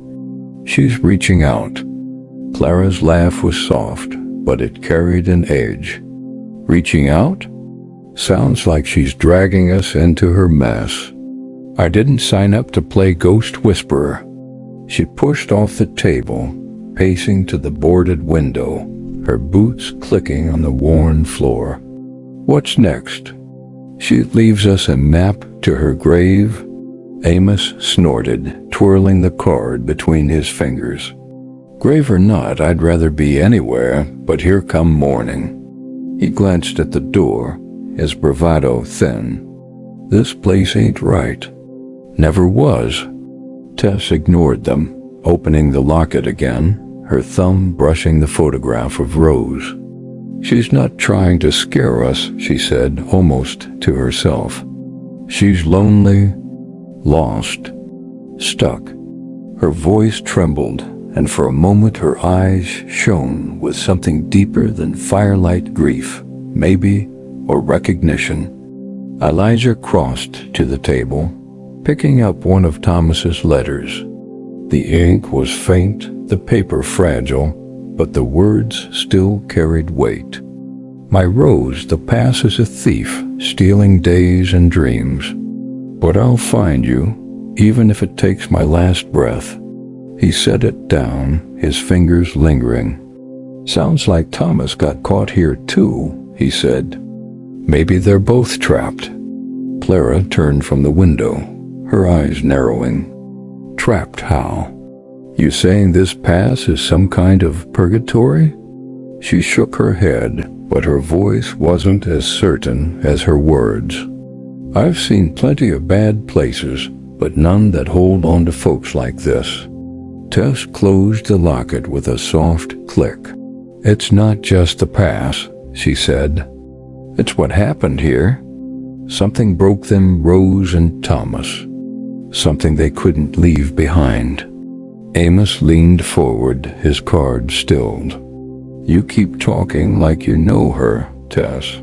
She's reaching out. Clara's laugh was soft, but it carried an edge. Reaching out? Sounds like she's dragging us into her mess. I didn't sign up to play ghost whisperer. She pushed off the table, pacing to the boarded window, her boots clicking on the worn floor. What's next? She leaves us a map to her grave, Amos snorted, twirling the card between his fingers. Grave or not, I'd rather be anywhere, but here come morning. He glanced at the door, his bravado thin. This place ain't right. Never was. Tess ignored them, opening the locket again, her thumb brushing the photograph of Rose. She's not trying to scare us, she said, almost to herself. She's lonely, lost, stuck. Her voice trembled, and for a moment her eyes shone with something deeper than firelight grief, maybe, or recognition. Elijah crossed to the table, picking up one of Thomas's letters. The ink was faint, the paper fragile, but the words still carried weight. My Rose, the pass is a thief, stealing days and dreams. But I'll find you, even if it takes my last breath. He set it down, his fingers lingering. Sounds like Thomas got caught here too, he said. Maybe they're both trapped. Clara turned from the window, her eyes narrowing. Trapped how? You saying this pass is some kind of purgatory? She shook her head, but her voice wasn't as certain as her words. I've seen plenty of bad places, but none that hold on to folks like this. Tess closed the locket with a soft click. It's not just the pass, she said. It's what happened here. Something broke them, Rose and Thomas. Something they couldn't leave behind. Amos leaned forward, his card stilled. You keep talking like you know her, Tess.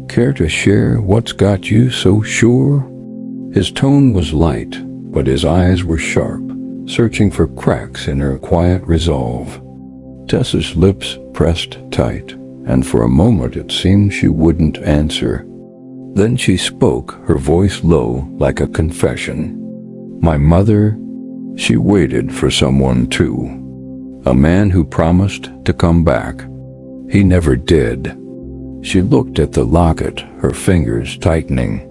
Care to share what's got you so sure? His tone was light, but his eyes were sharp, searching for cracks in her quiet resolve. Tess's lips pressed tight, and for a moment it seemed she wouldn't answer. Then she spoke, her voice low, like a confession. My mother, she waited for someone too. A man who promised to come back. He never did. She looked at the locket, her fingers tightening.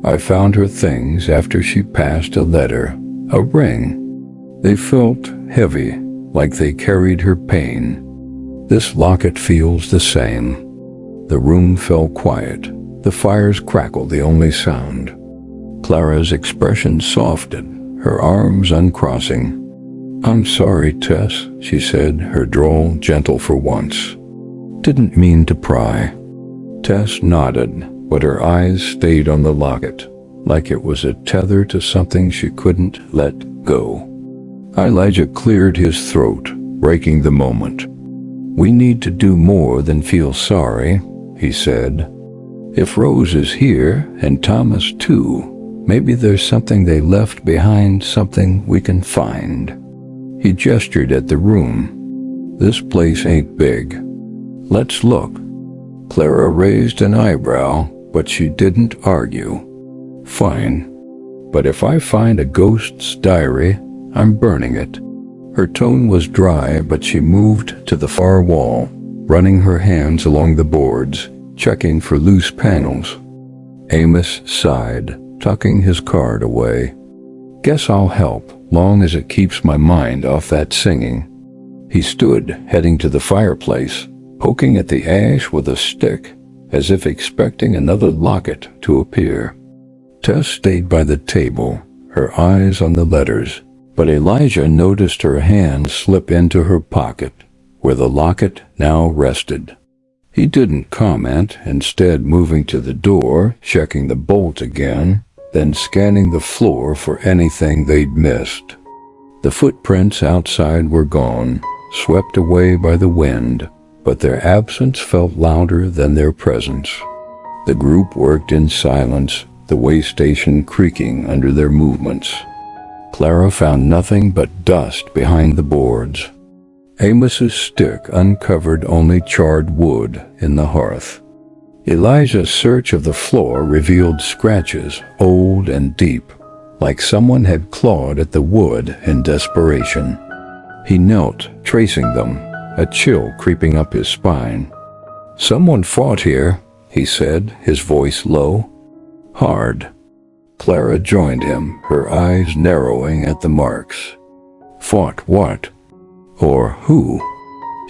I found her things after she passed a letter, a ring. They felt heavy, like they carried her pain. This locket feels the same. The room fell quiet. The fires crackled, the only sound. Clara's expression softened, her arms uncrossing. I'm sorry, Tess, she said, her drawl gentle for once. Didn't mean to pry. Tess nodded, but her eyes stayed on the locket, like it was a tether to something she couldn't let go. Elijah cleared his throat, breaking the moment. We need to do more than feel sorry, he said. If Rose is here, and Thomas too, maybe there's something they left behind, something we can find. He gestured at the room. This place ain't big. Let's look. Clara raised an eyebrow, but she didn't argue. Fine. But if I find a ghost's diary, I'm burning it. Her tone was dry, but she moved to the far wall, running her hands along the boards, checking for loose panels. Amos sighed, tucking his card away. Guess I'll help, long as it keeps my mind off that singing. He stood, heading to the fireplace, poking at the ash with a stick, as if expecting another locket to appear. Tess stayed by the table, her eyes on the letters, but Elijah noticed her hand slip into her pocket, where the locket now rested. He didn't comment, instead moving to the door, checking the bolt again, then scanning the floor for anything they'd missed. The footprints outside were gone, swept away by the wind, but their absence felt louder than their presence. The group worked in silence, the Waystation creaking under their movements. Clara found nothing but dust behind the boards. Amos's stick uncovered only charred wood in the hearth. Elijah's search of the floor revealed scratches, old and deep, like someone had clawed at the wood in desperation. He knelt, tracing them, a chill creeping up his spine. Someone fought here, he said, his voice low. Hard. Clara joined him, her eyes narrowing at the marks. Fought what? Or who?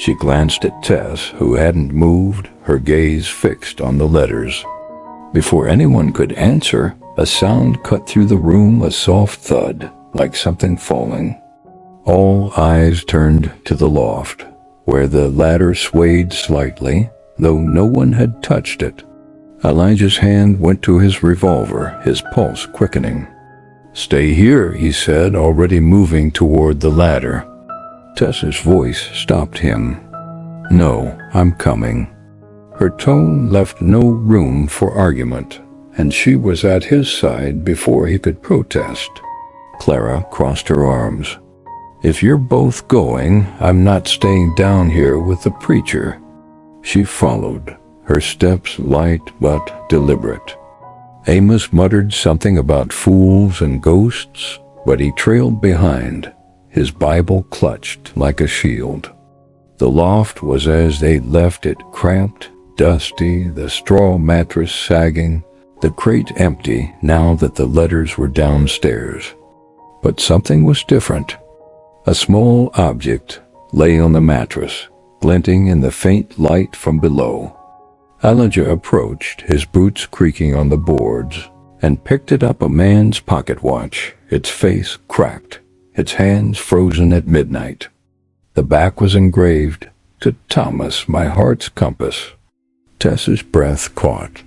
She glanced at Tess, who hadn't moved, her gaze fixed on the letters. Before anyone could answer, a sound cut through the room, a soft thud, like something falling. All eyes turned to the loft, where the ladder swayed slightly, though no one had touched it. Elijah's hand went to his revolver, his pulse quickening. "Stay here," he said, already moving toward the ladder. Tess's voice stopped him. "No, I'm coming." Her tone left no room for argument, and she was at his side before he could protest. Clara crossed her arms. "If you're both going, I'm not staying down here with the preacher." She followed, her steps light but deliberate. Amos muttered something about fools and ghosts, but he trailed behind, his Bible clutched like a shield. The loft was as they left it, cramped, dusty, the straw mattress sagging, the crate empty now that the letters were downstairs. But something was different. A small object lay on the mattress, glinting in the faint light from below. Elijah approached, his boots creaking on the boards, and picked it up, a man's pocket watch, its face cracked, its hands frozen at midnight. The back was engraved, "To Thomas, my heart's compass." Tess's breath caught.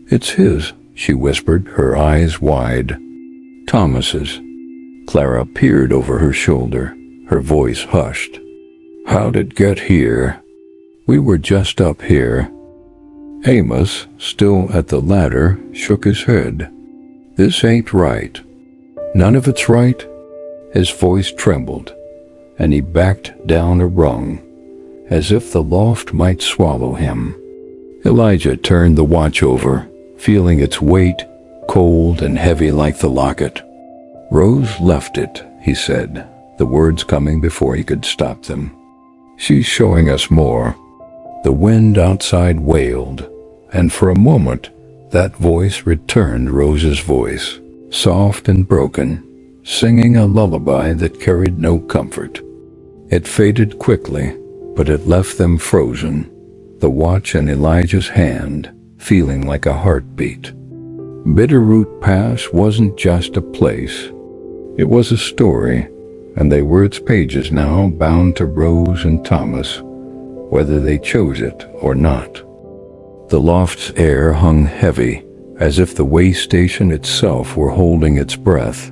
"It's his," she whispered, her eyes wide. "Thomas's." Clara peered over her shoulder, her voice hushed. "How'd it get here?" "We were just up here." Amos, still at the ladder, shook his head. "This ain't right." "None of it's right?" His voice trembled, and he backed down a rung, as if the loft might swallow him. Elijah turned the watch over, feeling its weight, cold and heavy like the locket. "Rose left it," he said, the words coming before he could stop them. "She's showing us more." The wind outside wailed, and for a moment that voice returned, Rose's voice, soft and broken, singing a lullaby that carried no comfort. It faded quickly, but it left them frozen, the watch in Elijah's hand, feeling like a heartbeat. Bitterroot Pass wasn't just a place. It was a story, and they were its pages now, bound to Rose and Thomas, whether they chose it or not. The loft's air hung heavy, as if the Waystation itself were holding its breath.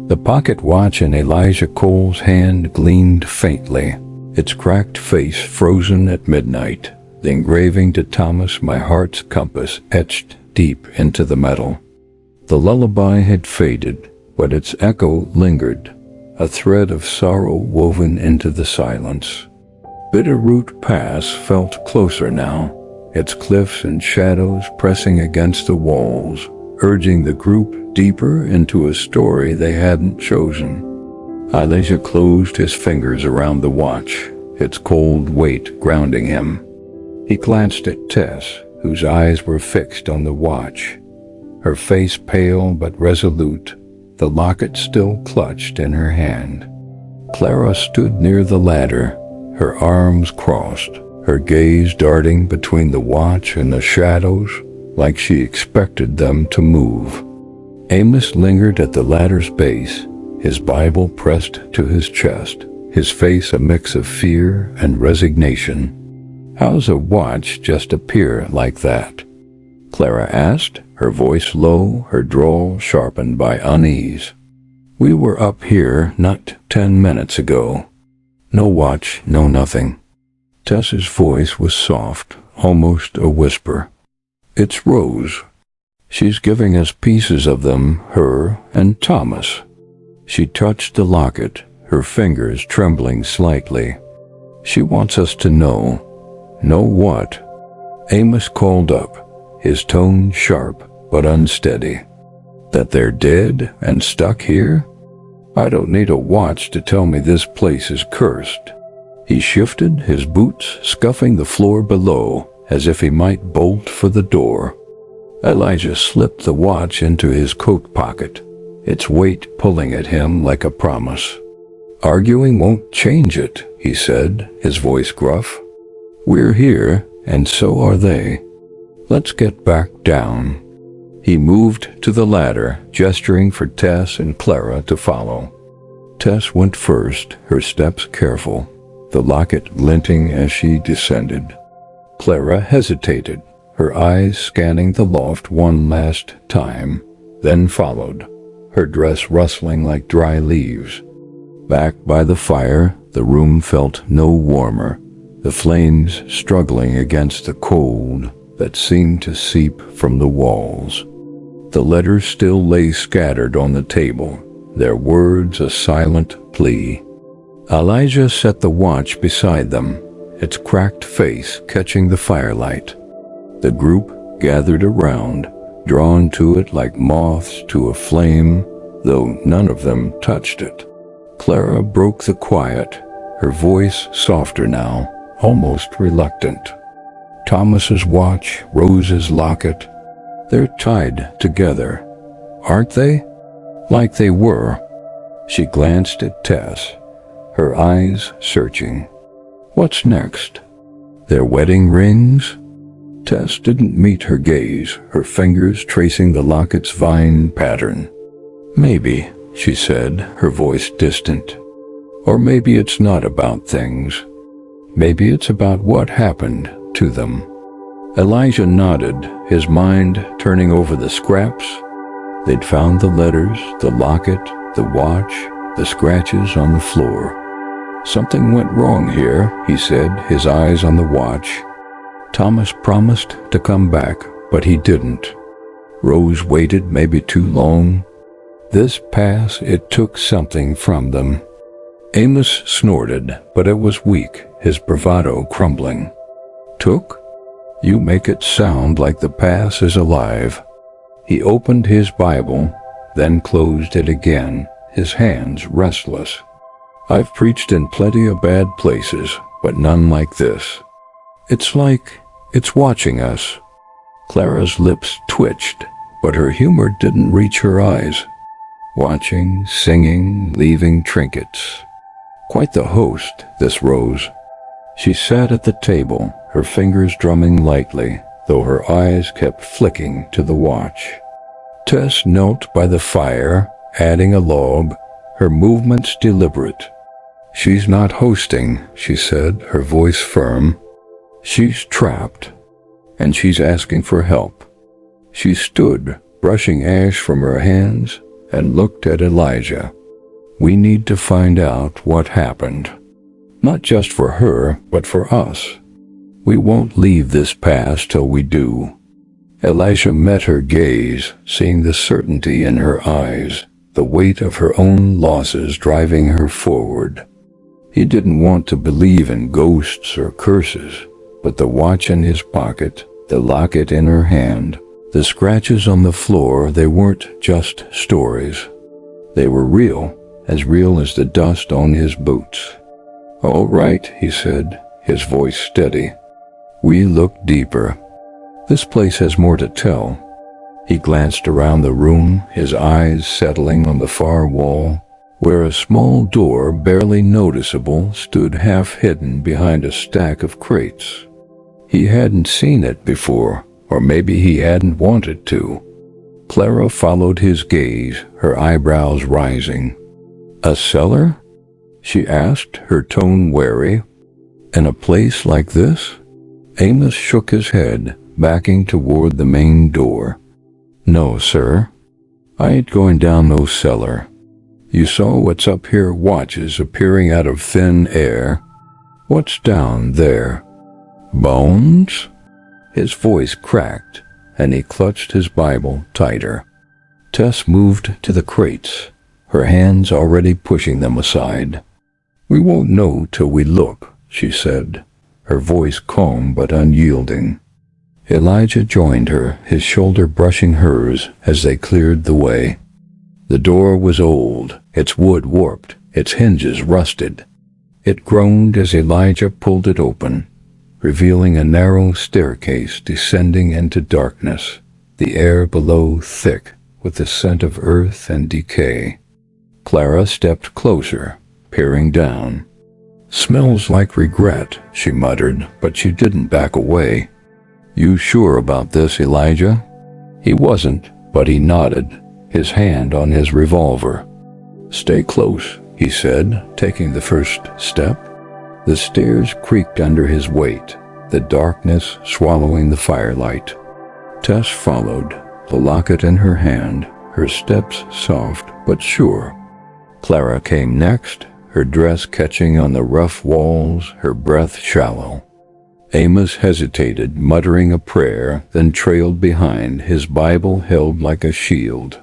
The pocket watch in Elijah Cole's hand gleamed faintly, its cracked face frozen at midnight, the engraving "To Thomas, my heart's compass" etched deep into the metal. The lullaby had faded, but its echo lingered, a thread of sorrow woven into the silence. Bitterroot Pass felt closer now, its cliffs and shadows pressing against the walls, urging the group deeper into a story they hadn't chosen. Elijah closed his fingers around the watch, its cold weight grounding him. He glanced at Tess, whose eyes were fixed on the watch, her face pale but resolute, the locket still clutched in her hand. Clara stood near the ladder, her arms crossed, her gaze darting between the watch and the shadows, like she expected them to move. Amos lingered at the ladder's base, his Bible pressed to his chest, his face a mix of fear and resignation. "How's a watch just appear like that?" Clara asked, her voice low, her drawl sharpened by unease. "We were up here not 10 minutes ago. No watch, no nothing." Tess's voice was soft, almost a whisper. "It's Rose. She's giving us pieces of them, her and Thomas." She touched the locket, her fingers trembling slightly. "She wants us to know." "Know what?" Amos called up, his tone sharp but unsteady. "That they're dead and stuck here? I don't need a watch to tell me this place is cursed." He shifted, his boots scuffing the floor below, as if he might bolt for the door. Elijah slipped the watch into his coat pocket, its weight pulling at him like a promise. "Arguing won't change it," he said, his voice gruff. "We're here, and so are they. Let's get back down." He moved to the ladder, gesturing for Tess and Clara to follow. Tess went first, her steps careful, the locket glinting as she descended. Clara hesitated, her eyes scanning the loft one last time, then followed, her dress rustling like dry leaves. Back by the fire, the room felt no warmer, the flames struggling against the cold that seemed to seep from the walls. The letters still lay scattered on the table, their words a silent plea. Elijah set the watch beside them, its cracked face catching the firelight. The group gathered around, drawn to it like moths to a flame, though none of them touched it. Clara broke the quiet, her voice softer now, almost reluctant. "Thomas's watch, Rose's locket, they're tied together, aren't they?" "Like they were." She glanced at Tess, her eyes searching. "What's next? Their wedding rings?" Tess didn't meet her gaze, her fingers tracing the locket's vine pattern. "Maybe," she said, her voice distant. "Or maybe it's not about things. Maybe it's about what happened to them." Elijah nodded, his mind turning over the scraps. They'd found the letters, the locket, the watch, the scratches on the floor. "Something went wrong here," he said, his eyes on the watch. "Thomas promised to come back, but he didn't. Rose waited maybe too long. This pass, it took something from them." Amos snorted, but it was weak, his bravado crumbling. "Took? You make it sound like the pass is alive." He opened his Bible, then closed it again, his hands restless. "I've preached in plenty of bad places, but none like this. It's like it's watching us." Clara's lips twitched, but her humor didn't reach her eyes. Watching, singing, leaving trinkets. Quite the host, this Rose. She sat at the table, her fingers drumming lightly, though her eyes kept flicking to the watch. Tess knelt by the fire, adding a log, her movements deliberate. "She's not hosting," she said, her voice firm. "She's trapped, and she's asking for help." She stood, brushing ash from her hands, and looked at Elijah. "We need to find out what happened. Not just for her, but for us. We won't leave this pass till we do." Elijah met her gaze, seeing the certainty in her eyes, the weight of her own losses driving her forward. He didn't want to believe in ghosts or curses, but the watch in his pocket, the locket in her hand, the scratches on the floor, they weren't just stories. They were real as the dust on his boots. "All right," he said, his voice steady. "We look deeper. This place has more to tell." He glanced around the room, his eyes settling on the far wall, where a small door, barely noticeable, stood half-hidden behind a stack of crates. He hadn't seen it before, or maybe he hadn't wanted to. Clara followed his gaze, her eyebrows rising. "A cellar?" she asked, her tone wary. "In a place like this?" Amos shook his head, backing toward the main door. "No, sir. I ain't going down no cellar. You saw what's up here, watches appearing out of thin air. What's down there? Bones?" His voice cracked, and he clutched his Bible tighter. Tess moved to the crates, her hands already pushing them aside. "We won't know till we look," she said, her voice calm but unyielding. Elijah joined her, his shoulder brushing hers as they cleared the way. The door was old, its wood warped, its hinges rusted. It groaned as Elijah pulled it open, revealing a narrow staircase descending into darkness. the air below thick with the scent of earth and decay. Clara stepped closer, peering down. "Smells like regret," she muttered, but she didn't back away. "You sure about this, Elijah?" He wasn't, but he nodded, his hand on his revolver. "Stay close," he said, taking the first step. The stairs creaked under his weight, the darkness swallowing the firelight. Tess followed, the locket in her hand, her steps soft but sure. Clara came next, her dress catching on the rough walls, her breath shallow. Amos hesitated, muttering a prayer, then trailed behind, his Bible held like a shield.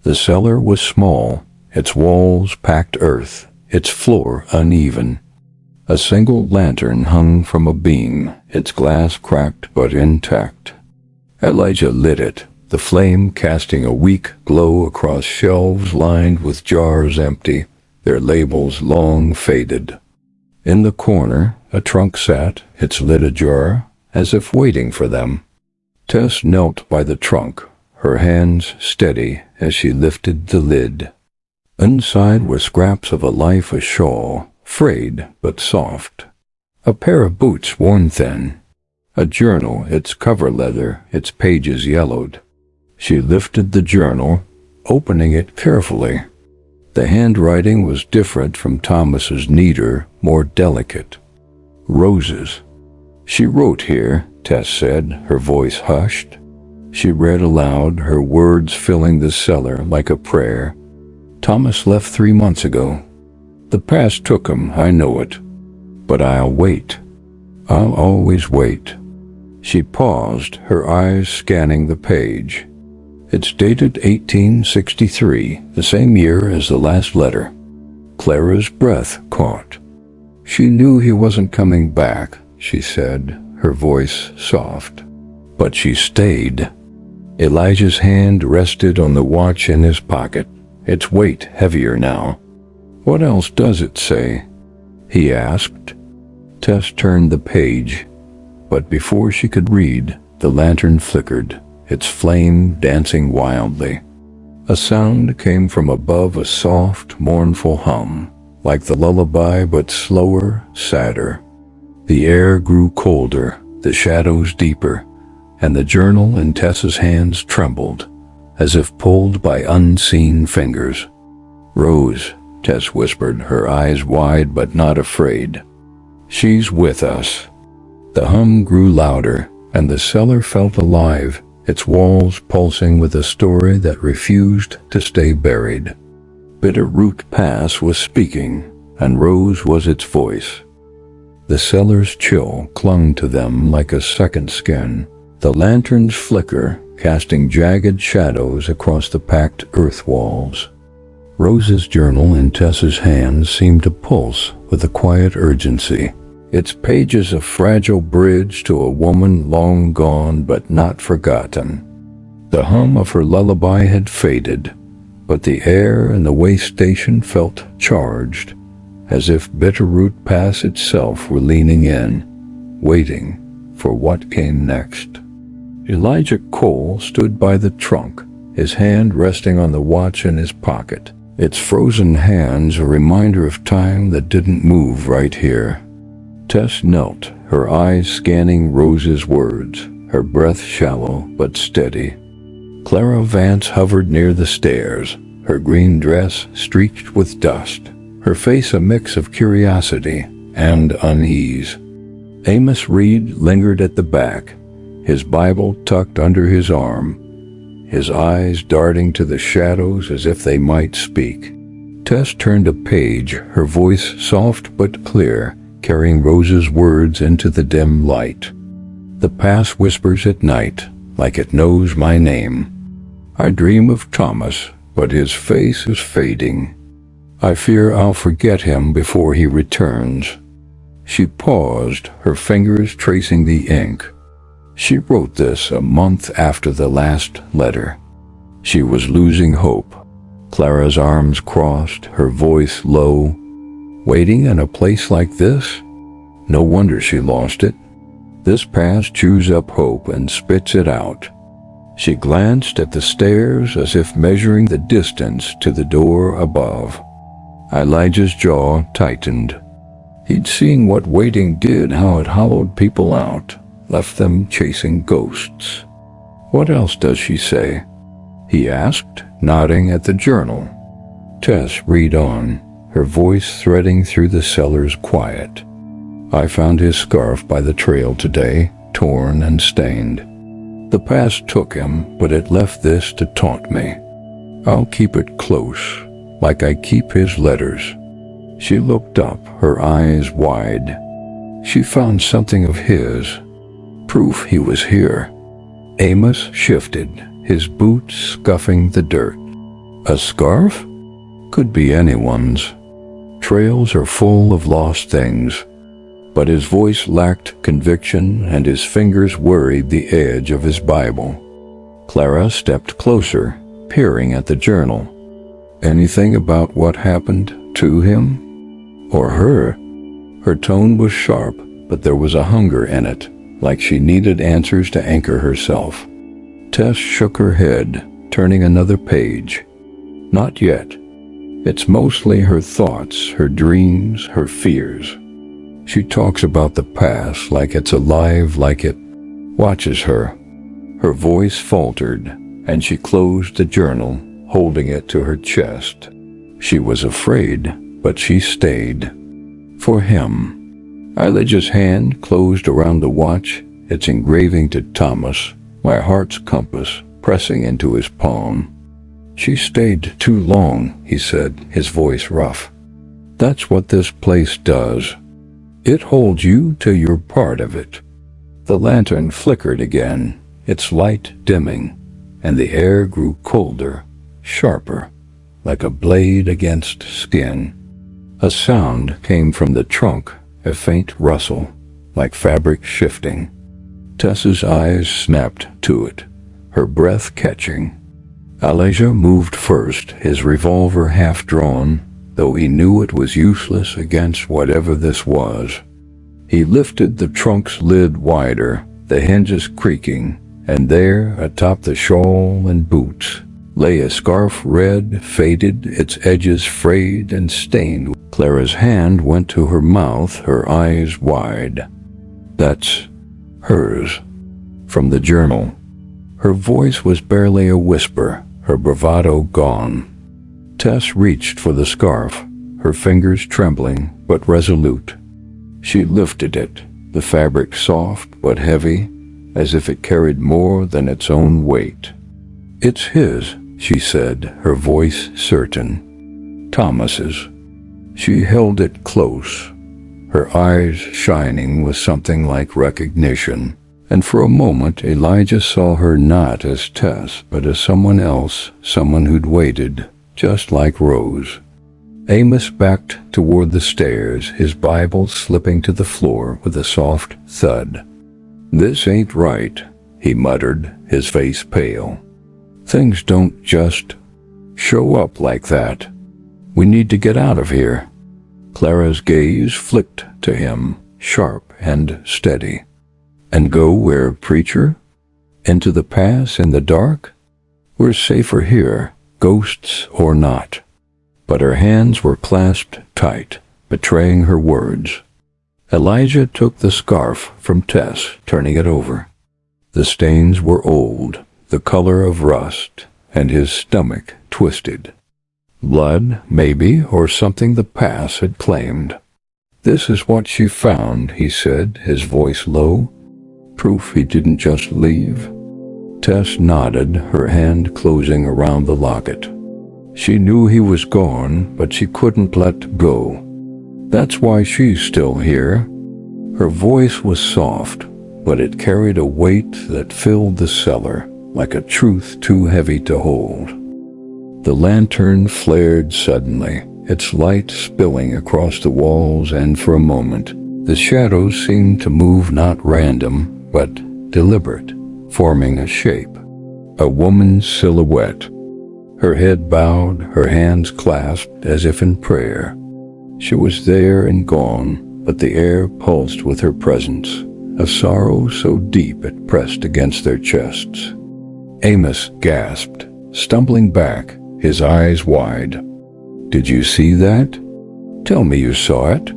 The cellar was small, its walls packed earth, its floor uneven. A single lantern hung from a beam, its glass cracked but intact. Elijah lit it, the flame casting a weak glow across shelves lined with jars empty, their labels long faded. In the corner, a trunk sat, its lid ajar, as if waiting for them. Tess knelt by the trunk, her hands steady as she lifted the lid. Inside were scraps of a life, a shawl, frayed but soft. A pair of boots worn thin. A journal, its cover leather, its pages yellowed. She lifted the journal, opening it carefully. The handwriting was different from Thomas's, neater, more delicate. "Roses." "She wrote here," Tess said, her voice hushed. She read aloud, her words filling the cellar like a prayer. "Thomas left 3 months ago. The past took him, I know it. But I'll wait. I'll always wait." She paused, her eyes scanning the page. It's dated 1863, the same year as the last letter. Clara's breath caught. "She knew he wasn't coming back," she said, her voice soft. "But she stayed." Elijah's hand rested on the watch in his pocket, its weight heavier now. "What else does it say?" he asked. Tess turned the page, but before she could read, the lantern flickered, its flame dancing wildly. A sound came from above, a soft, mournful hum, like the lullaby but slower, sadder. The air grew colder, the shadows deeper, and the journal in Tess's hands trembled, as if pulled by unseen fingers. "Rose," Tess whispered, her eyes wide but not afraid. "She's with us." The hum grew louder, and the cellar felt alive, its walls pulsing with a story that refused to stay buried. Bitterroot Pass was speaking, and Rose was its voice. The cellar's chill clung to them like a second skin, the lantern's flicker casting jagged shadows across the packed earth walls. Rose's journal in Tess's hands seemed to pulse with a quiet urgency, its pages a fragile bridge to a woman long gone but not forgotten. The hum of her lullaby had faded, but the air in the Waystation felt charged, as if Bitterroot Pass itself were leaning in, waiting for what came next. Elijah Cole stood by the trunk, his hand resting on the watch in his pocket, its frozen hands a reminder of time that didn't move right here. Tess knelt, her eyes scanning Rose's words, her breath shallow but steady. Clara Vance hovered near the stairs, her green dress streaked with dust, her face a mix of curiosity and unease. Amos Reed lingered at the back, his Bible tucked under his arm, his eyes darting to the shadows as if they might speak. Tess turned a page, her voice soft but clear, carrying Rose's words into the dim light. "The past whispers at night, like it knows my name. I dream of Thomas, but his face is fading. I fear I'll forget him before he returns." She paused, her fingers tracing the ink. She wrote this a month after the last letter. She was losing hope. Clara's arms crossed, her voice low. Waiting in a place like this? No wonder she lost it. This past chews up hope and spits it out. She glanced at the stairs as if measuring the distance to the door above. Elijah's jaw tightened. He'd seen what waiting did, how it hollowed people out, left them chasing ghosts. "What else does she say?" he asked, nodding at the journal. Tess read on, her voice threading through the cellar's quiet. "I found his scarf by the trail today, torn and stained. The past took him, but it left this to taunt me. I'll keep it close, like I keep his letters." She looked up, her eyes wide. She found something of his, proof he was here. Amos shifted, his boots scuffing the dirt. A scarf? Could be anyone's. Trails are full of lost things. But his voice lacked conviction and his fingers worried the edge of his Bible. Clara stepped closer, peering at the journal. Anything about what happened to him? Or her? Her tone was sharp, but there was a hunger in it, like she needed answers to anchor herself. Tess shook her head, turning another page. Not yet. It's mostly her thoughts, her dreams, her fears. She talks about the past like it's alive, like it watches her. Her voice faltered, and she closed the journal, holding it to her chest. She was afraid, but she stayed. For him. Elijah's hand closed around the watch, its engraving to Thomas, my heart's compass, pressing into his palm. "She stayed too long," he said, his voice rough. "That's what this place does. It holds you till you're part of it." The lantern flickered again, its light dimming, and the air grew colder, sharper, like a blade against skin. A sound came from the trunk, a faint rustle, like fabric shifting. Tess's eyes snapped to it, her breath catching. Elijah moved first, his revolver half drawn, though he knew it was useless against whatever this was. He lifted the trunk's lid wider, the hinges creaking, and there, atop the shawl and boots, lay a scarf red, faded, its edges frayed and stained. Clara's hand went to her mouth, her eyes wide. "That's hers." From the journal. Her voice was barely a whisper, her bravado gone. Tess reached for the scarf, her fingers trembling but resolute. She lifted it, the fabric soft but heavy, as if it carried more than its own weight. "It's his," she said, her voice certain. "Thomas's." She held it close, her eyes shining with something like recognition, and for a moment Elijah saw her not as Tess, but as someone else, someone who'd waited, just like Rose. Amos backed toward the stairs, his Bible slipping to the floor with a soft thud. "This ain't right," he muttered, his face pale. "Things don't just show up like that. We need to get out of here." Clara's gaze flicked to him, sharp and steady. "And go where, preacher? Into the pass in the dark? We're safer here, ghosts or not." But her hands were clasped tight, betraying her words. Elijah took the scarf from Tess, turning it over. The stains were old, the color of rust, and his stomach twisted. Blood, maybe, or something the past had claimed. "This is what she found," he said, his voice low. "Proof he didn't just leave." Tess nodded, her hand closing around the locket. She knew he was gone, but she couldn't let go. "That's why she's still here." Her voice was soft, but it carried a weight that filled the cellar, like a truth too heavy to hold. The lantern flared suddenly, its light spilling across the walls, and for a moment, the shadows seemed to move not random, but deliberate, forming a shape. A woman's silhouette. Her head bowed, her hands clasped as if in prayer. She was there and gone, but the air pulsed with her presence, a sorrow so deep it pressed against their chests. Amos gasped, stumbling back, his eyes wide. "Did you see that? Tell me you saw it."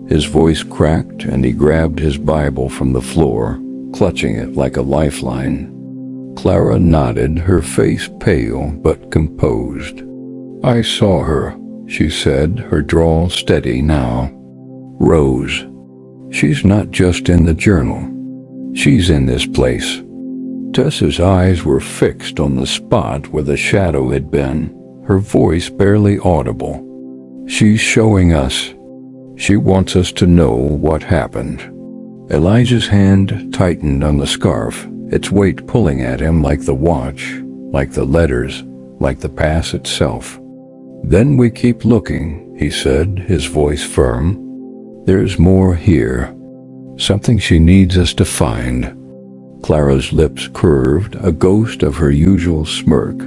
His voice cracked and he grabbed his Bible from the floor, clutching it like a lifeline. Clara nodded, her face pale but composed. "I saw her," she said, her drawl steady now. "Rose. She's not just in the journal. She's in this place." Tess's eyes were fixed on the spot where the shadow had been, her voice barely audible. "She's showing us. She wants us to know what happened." Elijah's hand tightened on the scarf, its weight pulling at him like the watch, like the letters, like the pass itself. "Then we keep looking," he said, his voice firm. "There's more here. Something she needs us to find." Clara's lips curved, a ghost of her usual smirk.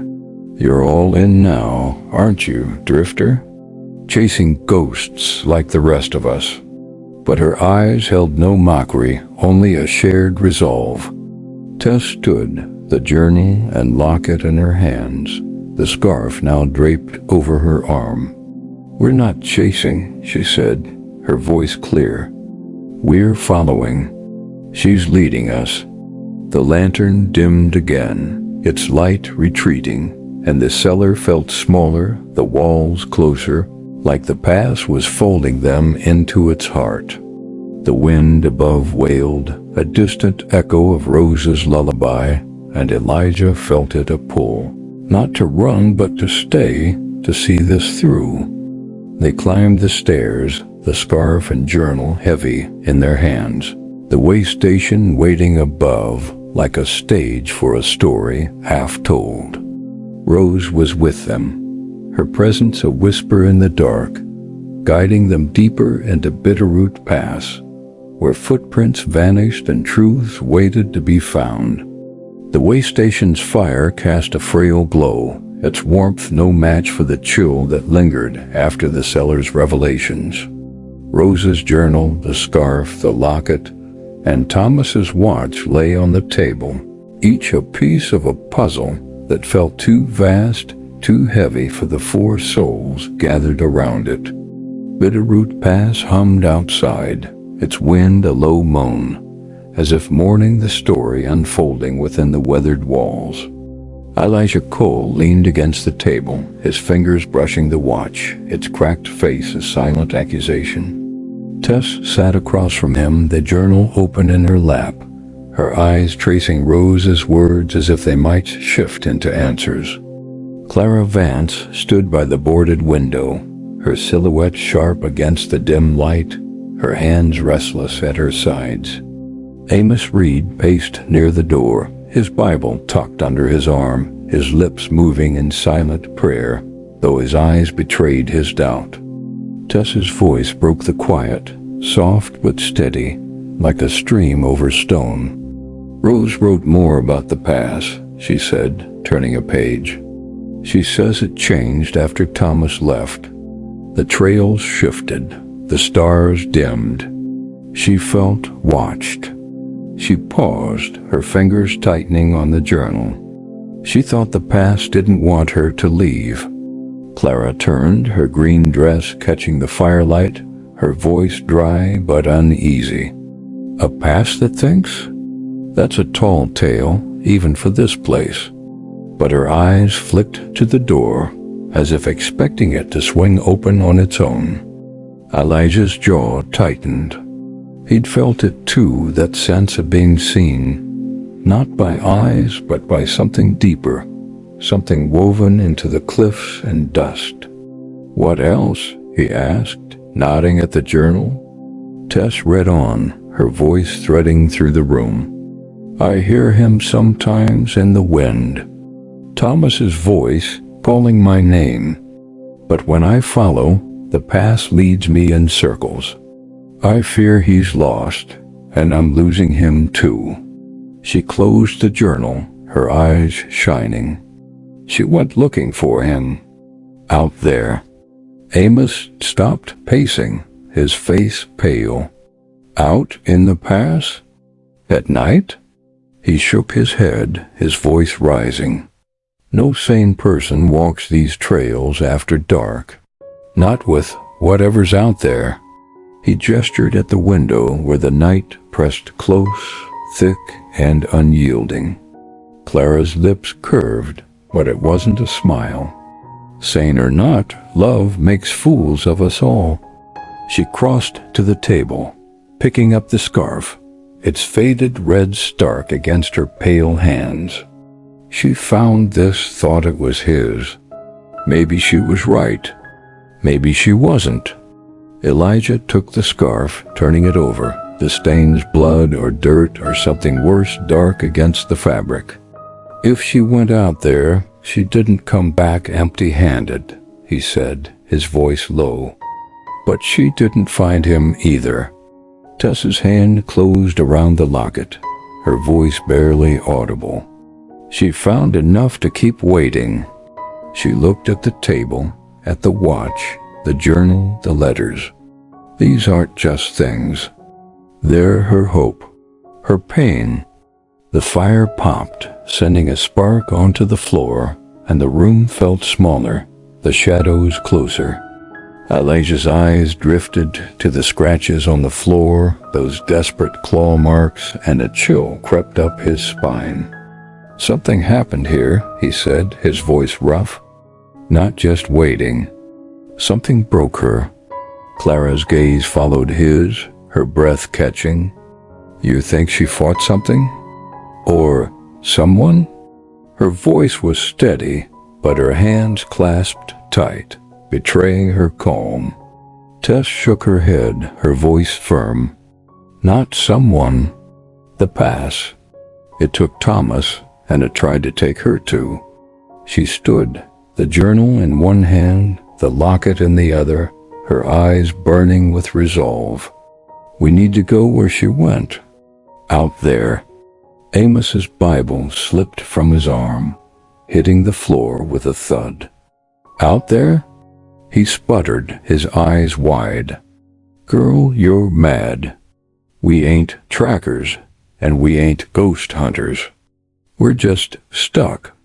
"You're all in now, aren't you, Drifter? Chasing ghosts like the rest of us." But her eyes held no mockery, only a shared resolve. Tess stood, the journal and locket in her hands, the scarf now draped over her arm. "We're not chasing," she said, her voice clear. "We're following. She's leading us." The lantern dimmed again, its light retreating, and the cellar felt smaller, the walls closer, like the pass was folding them into its heart. The wind above wailed, a distant echo of Rose's lullaby, and Elijah felt it a pull. Not to run, but to stay, to see this through. They climbed the stairs, the scarf and journal heavy in their hands, the Waystation waiting above, like a stage for a story half told. Rose was with them, her presence a whisper in the dark, guiding them deeper into Bitterroot Pass, where footprints vanished and truths waited to be found. The Waystation's fire cast a frail glow, its warmth no match for the chill that lingered after the Cellar's revelations. Rose's journal, the scarf, the locket, and Thomas's watch lay on the table, each a piece of a puzzle that felt too vast, too heavy for the four souls gathered around it. Bitterroot Pass hummed outside, its wind a low moan, as if mourning the story unfolding within the weathered walls. Elijah Cole leaned against the table, his fingers brushing the watch, its cracked face a silent accusation. Tess sat across from him, the journal open in her lap, her eyes tracing Rose's words as if they might shift into answers. Clara Vance stood by the boarded window, her silhouette sharp against the dim light, her hands restless at her sides. Amos Reed paced near the door, his Bible tucked under his arm, his lips moving in silent prayer, though his eyes betrayed his doubt. Tess's voice broke the quiet, soft but steady, like a stream over stone. "Rose wrote more about the pass," she said, turning a page. "She says it changed after Thomas left. The trails shifted, the stars dimmed. She felt watched." She paused, her fingers tightening on the journal. She thought the past didn't want her to leave. Clara turned, her green dress catching the firelight, her voice dry but uneasy. "A past that thinks? That's a tall tale, even for this place." But her eyes flicked to the door, as if expecting it to swing open on its own. Elijah's jaw tightened. He'd felt it too, that sense of being seen, not by eyes, but by something deeper, something woven into the cliffs and dust. "What else?" he asked, nodding at the journal. Tess read on, her voice threading through the room. "I hear him sometimes in the wind. Thomas's voice calling my name. But when I follow, the path leads me in circles. I fear he's lost, and I'm losing him too." She closed the journal, her eyes shining. She went looking for him. Out there. Amos stopped pacing, his face pale. "Out in the pass? At night?" He shook his head, his voice rising. No sane person walks these trails after dark. Not with whatever's out there. He gestured at the window where the night pressed close, thick, and unyielding. Clara's lips curved, but it wasn't a smile. Sane or not, love makes fools of us all. She crossed to the table, picking up the scarf, its faded red stark against her pale hands. She found this, thought it was his. Maybe she was right. Maybe she wasn't. Elijah took the scarf, turning it over, the stains blood or dirt or something worse dark against the fabric. If she went out there, she didn't come back empty-handed, he said, his voice low. But she didn't find him either. Tess's hand closed around the locket, her voice barely audible. She found enough to keep waiting. She looked at the table, at the watch, the journal, the letters. These aren't just things. They're her hope, her pain. The fire popped, sending a spark onto the floor, and the room felt smaller, the shadows closer. Elijah's eyes drifted to the scratches on the floor, those desperate claw marks, and a chill crept up his spine. Something happened here, he said, his voice rough. Not just waiting. Something broke her. Clara's gaze followed his, her breath catching. You think she fought something? Or someone? Her voice was steady, but her hands clasped tight, betraying her calm. Tess shook her head, her voice firm. Not someone. The pass. It took Thomas, and it tried to take her too. She stood, the journal in one hand, the locket in the other, her eyes burning with resolve. We need to go where she went. Out there. Amos's Bible slipped from his arm, hitting the floor with a thud. Out there? He sputtered, his eyes wide. Girl, you're mad. We ain't trackers, and we ain't ghost hunters. We're just stuck.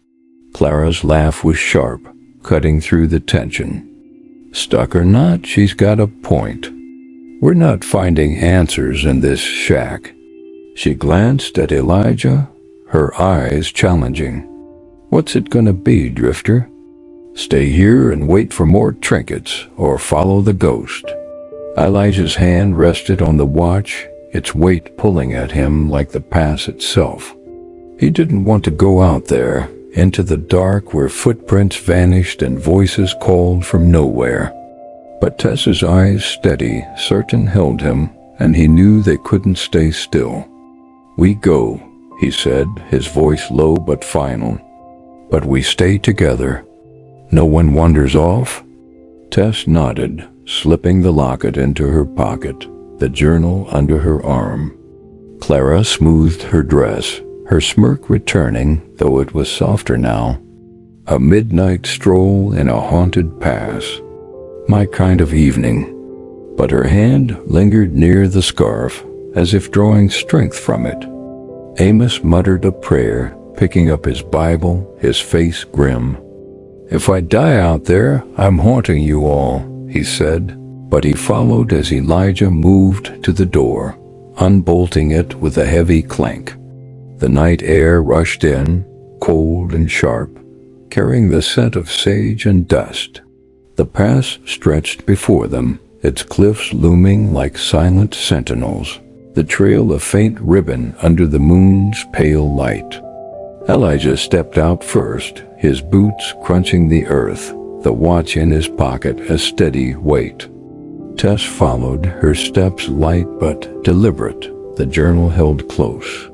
Clara's laugh was sharp, cutting through the tension. Stuck or not, she's got a point. We're not finding answers in this shack. She glanced at Elijah, her eyes challenging. What's it gonna be, Drifter? Stay here and wait for more trinkets, or follow the ghost? Elijah's hand rested on the watch, its weight pulling at him like the pass itself. He didn't want to go out there, into the dark where footprints vanished and voices called from nowhere. But Tess's eyes, steady, certain, held him, and he knew they couldn't stay still. We go, he said, his voice low but final. But we stay together. No one wanders off? Tess nodded, slipping the locket into her pocket, the journal under her arm. Clara smoothed her dress, her smirk returning, though it was softer now. A midnight stroll in a haunted pass. My kind of evening. But her hand lingered near the scarf, as if drawing strength from it. Amos muttered a prayer, picking up his Bible, his face grim. If I die out there, I'm haunting you all, he said, but he followed as Elijah moved to the door, unbolting it with a heavy clank. The night air rushed in, cold and sharp, carrying the scent of sage and dust. The pass stretched before them, its cliffs looming like silent sentinels, the trail a faint ribbon under the moon's pale light. Elijah stepped out first, his boots crunching the earth, the watch in his pocket a steady weight. Tess followed, her steps light but deliberate, the journal held close.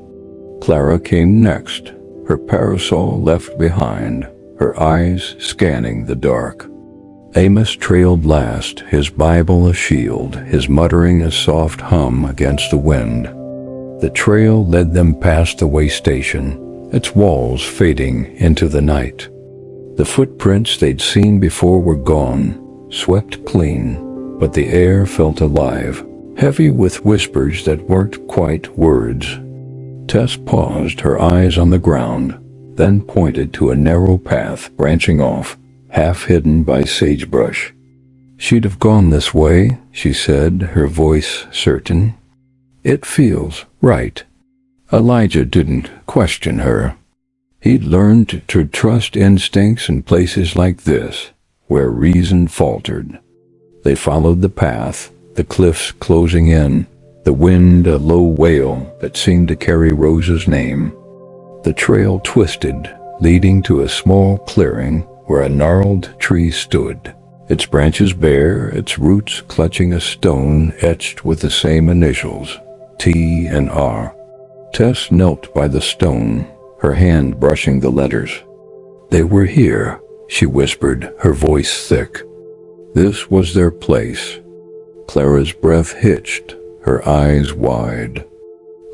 Clara came next, her parasol left behind, her eyes scanning the dark. Amos trailed last, his Bible a shield, his muttering a soft hum against the wind. The trail led them past the Waystation, its walls fading into the night. The footprints they'd seen before were gone, swept clean, but the air felt alive, heavy with whispers that weren't quite words. Tess paused, her eyes on the ground, then pointed to a narrow path branching off, half hidden by sagebrush. "She'd have gone this way," she said, her voice certain. "It feels right." Elijah didn't question her. He'd learned to trust instincts in places like this, where reason faltered. They followed the path, the cliffs closing in, the wind a low wail that seemed to carry Rose's name. The trail twisted, leading to a small clearing where a gnarled tree stood, its branches bare, its roots clutching a stone etched with the same initials, T and R. Tess knelt by the stone, her hand brushing the letters. "They were here," she whispered, her voice thick. This was their place. Clara's breath hitched, her eyes wide.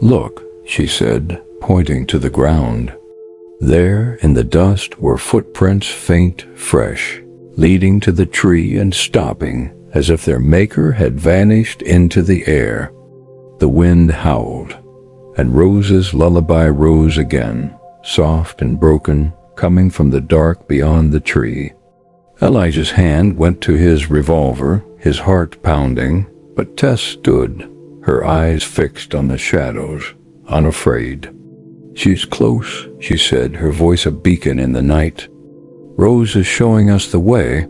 "Look," she said, pointing to the ground. There, in the dust, were footprints faint, fresh, leading to the tree and stopping, as if their maker had vanished into the air. The wind howled, and Rose's lullaby rose again, soft and broken, coming from the dark beyond the tree. Elijah's hand went to his revolver, his heart pounding, but Tess stood, her eyes fixed on the shadows, unafraid. "She's close," she said, her voice a beacon in the night. "Rose is showing us the way."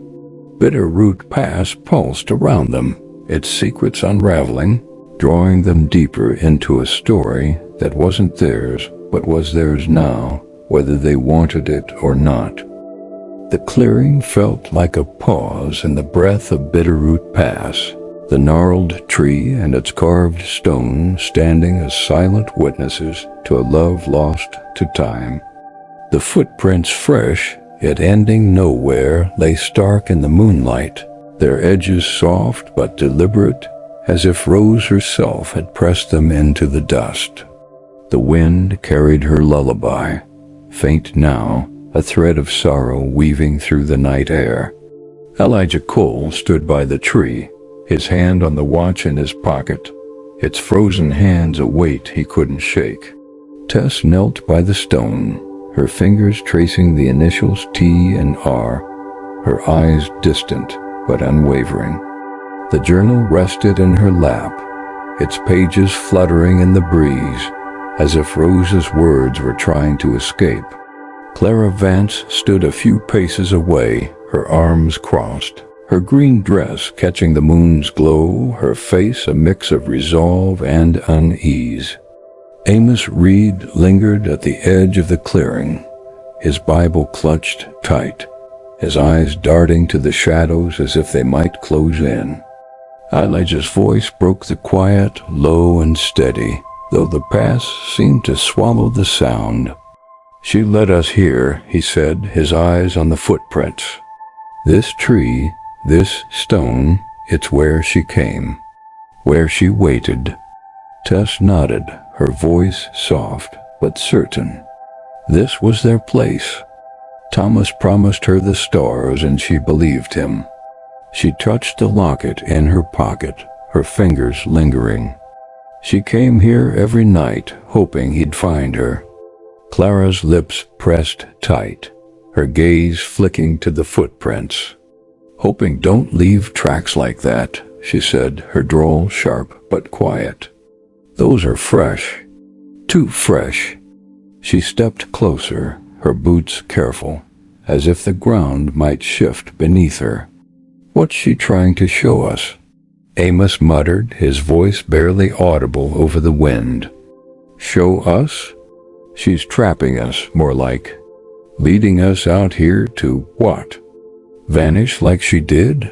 Bitterroot Pass pulsed around them, its secrets unraveling, drawing them deeper into a story that wasn't theirs, but was theirs now, whether they wanted it or not. The clearing felt like a pause in the breath of Bitterroot Pass, the gnarled tree and its carved stone standing as silent witnesses to a love lost to time. The footprints, fresh, yet ending nowhere, lay stark in the moonlight, their edges soft but deliberate, as if Rose herself had pressed them into the dust. The wind carried her lullaby, faint now, a thread of sorrow weaving through the night air. Elijah Cole stood by the tree, his hand on the watch in his pocket, its frozen hands a weight he couldn't shake. Tess knelt by the stone, her fingers tracing the initials T and R, her eyes distant but unwavering. The journal rested in her lap, its pages fluttering in the breeze, as if Rose's words were trying to escape. Clara Vance stood a few paces away, her arms crossed, her green dress catching the moon's glow, her face a mix of resolve and unease. Amos Reed lingered at the edge of the clearing, his Bible clutched tight, his eyes darting to the shadows as if they might close in. Elijah's voice broke the quiet, low and steady, though the pass seemed to swallow the sound. "She led us here," he said, his eyes on the footprints. "This tree, this stone, it's where she came, where she waited." Tess nodded, her voice soft but certain. This was their place. Thomas promised her the stars and she believed him. She touched the locket in her pocket, her fingers lingering. She came here every night, hoping he'd find her. Clara's lips pressed tight, her gaze flicking to the footprints. "Hoping don't leave tracks like that," she said, her drawl sharp but quiet. "Those are fresh. Too fresh." She stepped closer, her boots careful, as if the ground might shift beneath her. "What's she trying to show us?" Amos muttered, his voice barely audible over the wind. "Show us? She's trapping us, more like. Leading us out here to what? Vanish like she did?"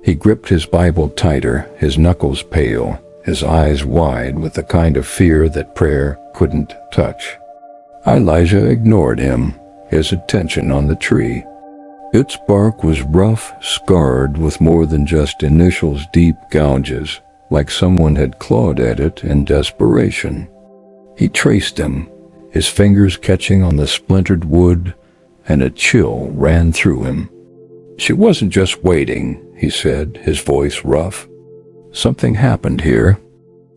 He gripped his Bible tighter, his knuckles pale, his eyes wide with the kind of fear that prayer couldn't touch. Elijah ignored him, his attention on the tree. Its bark was rough, scarred with more than just initials, deep gouges, like someone had clawed at it in desperation. He traced them, his fingers catching on the splintered wood, and a chill ran through him. "She wasn't just waiting," he said, his voice rough. "Something happened here.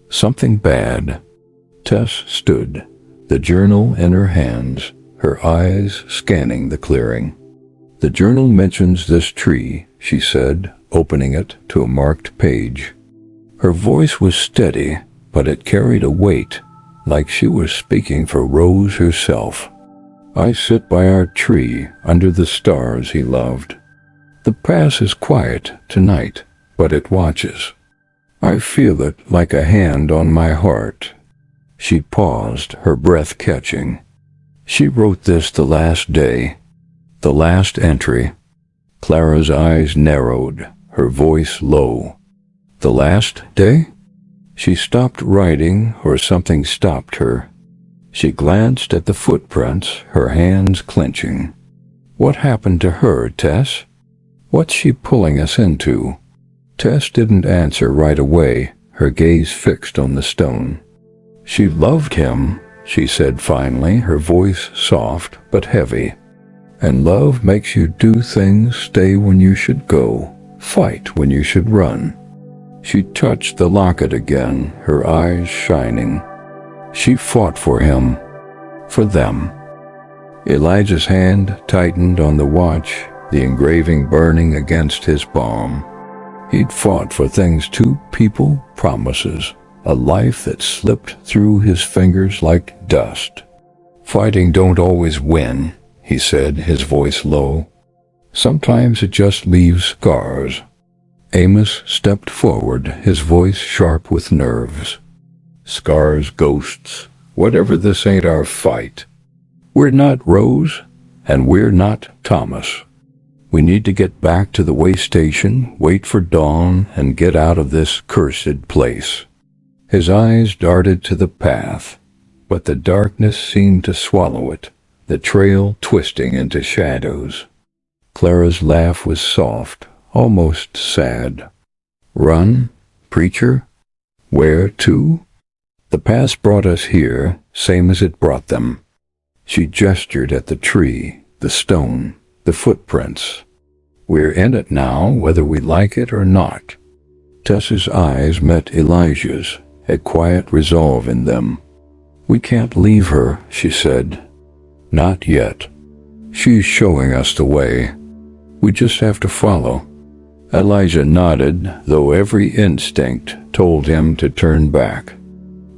Something bad." Tess stood, the journal in her hands, her eyes scanning the clearing. "The journal mentions this tree," she said, opening it to a marked page. Her voice was steady, but it carried a weight, like she was speaking for Rose herself. "I sit by our tree under the stars he loved. The pass is quiet tonight, but it watches. I feel it like a hand on my heart." She paused, her breath catching. She wrote this the last day, the last entry. Clara's eyes narrowed, her voice low. The last day? She stopped writing, or something stopped her. She glanced at the footprints, her hands clenching. "What happened to her, Tess? What's she pulling us into?" Tess didn't answer right away, her gaze fixed on the stone. "She loved him," she said finally, her voice soft but heavy. "And love makes you do things, stay when you should go, fight when you should run." She touched the locket again, her eyes shining. She fought for him, for them. Elijah's hand tightened on the watch, the engraving burning against his palm. He'd fought for things too: people, promises, a life that slipped through his fingers like dust. "Fighting don't always win," he said, his voice low. "Sometimes it just leaves scars." Amos stepped forward, his voice sharp with nerves. "Scars, ghosts, whatever, this ain't our fight. We're not Rose, and we're not Thomas. We need to get back to the Waystation, wait for dawn, and get out of this cursed place." His eyes darted to the path, but the darkness seemed to swallow it, the trail twisting into shadows. Clara's laugh was soft, almost sad. "Run, preacher? Where to?" "The past brought us here, same as it brought them." She gestured at the tree, the stone, the footprints. "We're in it now, whether we like it or not." Tess's eyes met Elijah's, a quiet resolve in them. "We can't leave her," she said. "Not yet. She's showing us the way. We just have to follow." Elijah nodded, though every instinct told him to turn back.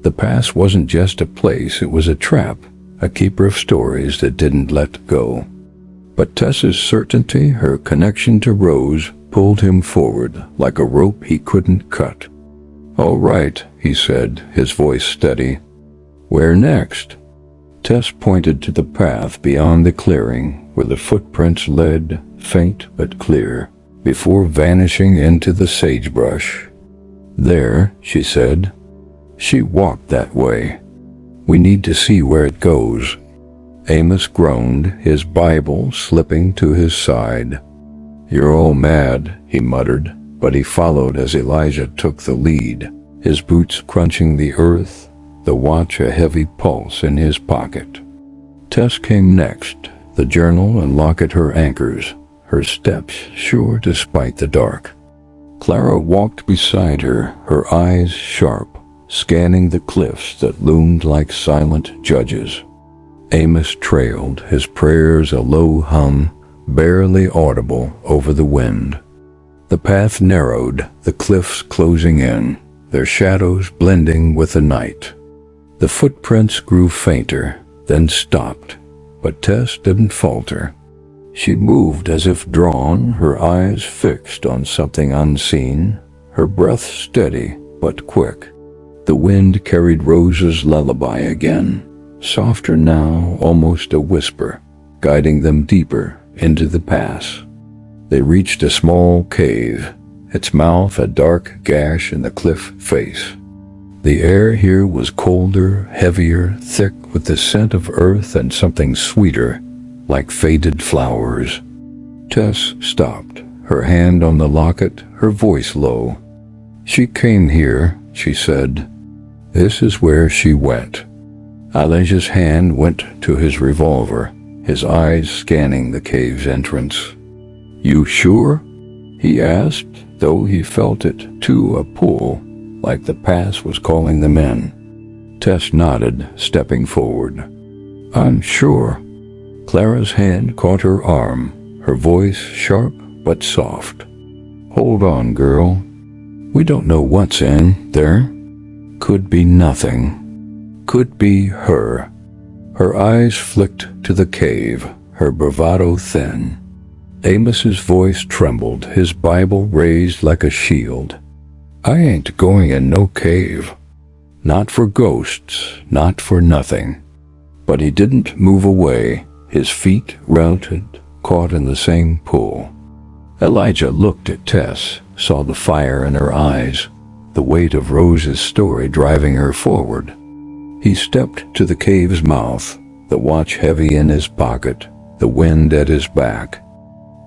The past wasn't just a place, it was a trap, a keeper of stories that didn't let go. But Tess's certainty, her connection to Rose, pulled him forward like a rope he couldn't cut. "All right," he said, his voice steady. "Where next?" Tess pointed to the path beyond the clearing, where the footprints led, faint but clear, before vanishing into the sagebrush. "There," she said. "She walked that way. We need to see where it goes." Amos groaned, his Bible slipping to his side. "You're all mad," he muttered, but he followed as Elijah took the lead, his boots crunching the earth, the watch a heavy pulse in his pocket. Tess came next, the journal and locket her anchors, her steps sure despite the dark. Clara walked beside her, her eyes sharp, scanning the cliffs that loomed like silent judges. Amos trailed, his prayers a low hum, barely audible over the wind. The path narrowed, the cliffs closing in, their shadows blending with the night. The footprints grew fainter, then stopped, but Tess didn't falter. She moved as if drawn, her eyes fixed on something unseen, her breath steady but quick. The wind carried Rose's lullaby again, softer now, almost a whisper, guiding them deeper into the pass. They reached a small cave, its mouth a dark gash in the cliff face. The air here was colder, heavier, thick with the scent of earth and something sweeter, like faded flowers. Tess stopped, her hand on the locket, her voice low. "She came here," she said. "This is where she went." Elijah's hand went to his revolver, his eyes scanning the cave's entrance. "You sure?" he asked, though he felt it too, a pull, like the pass was calling them in. Tess nodded, stepping forward. "I'm sure." Clara's hand caught her arm, her voice sharp but soft. "Hold on, girl. We don't know what's in there. Could be nothing. Could be her." Her eyes flicked to the cave, her bravado thin. Amos's voice trembled, his Bible raised like a shield. "I ain't going in no cave. Not for ghosts, not for nothing." But he didn't move away, his feet routed, caught in the same pull. Elijah looked at Tess, saw the fire in her eyes, the weight of Rose's story driving her forward. He stepped to the cave's mouth, the watch heavy in his pocket, the wind at his back.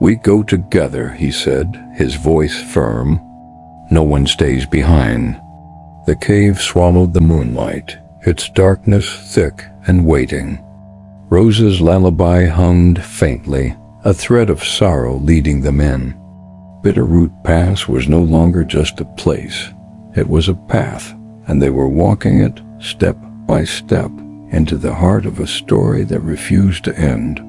"We go together," he said, his voice firm. "No one stays behind." The cave swallowed the moonlight, its darkness thick and waiting. Rose's lullaby hummed faintly, a thread of sorrow leading them in. Bitterroot Pass was no longer just a place. It was a path, and they were walking it step by step into the heart of a story that refused to end.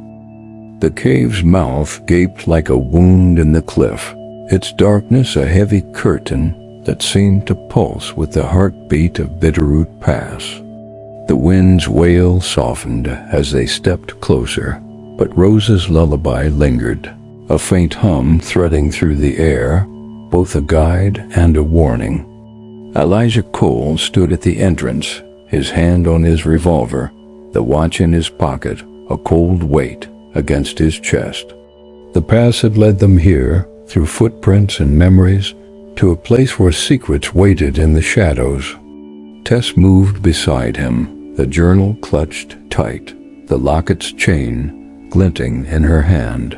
The cave's mouth gaped like a wound in the cliff, its darkness a heavy curtain that seemed to pulse with the heartbeat of Bitterroot Pass. The wind's wail softened as they stepped closer, but Rose's lullaby lingered, a faint hum threading through the air, both a guide and a warning. Elijah Cole stood at the entrance, his hand on his revolver, the watch in his pocket, a cold weight against his chest. The pass had led them here, through footprints and memories, to a place where secrets waited in the shadows. Tess moved beside him, the journal clutched tight, the locket's chain glinting in her hand.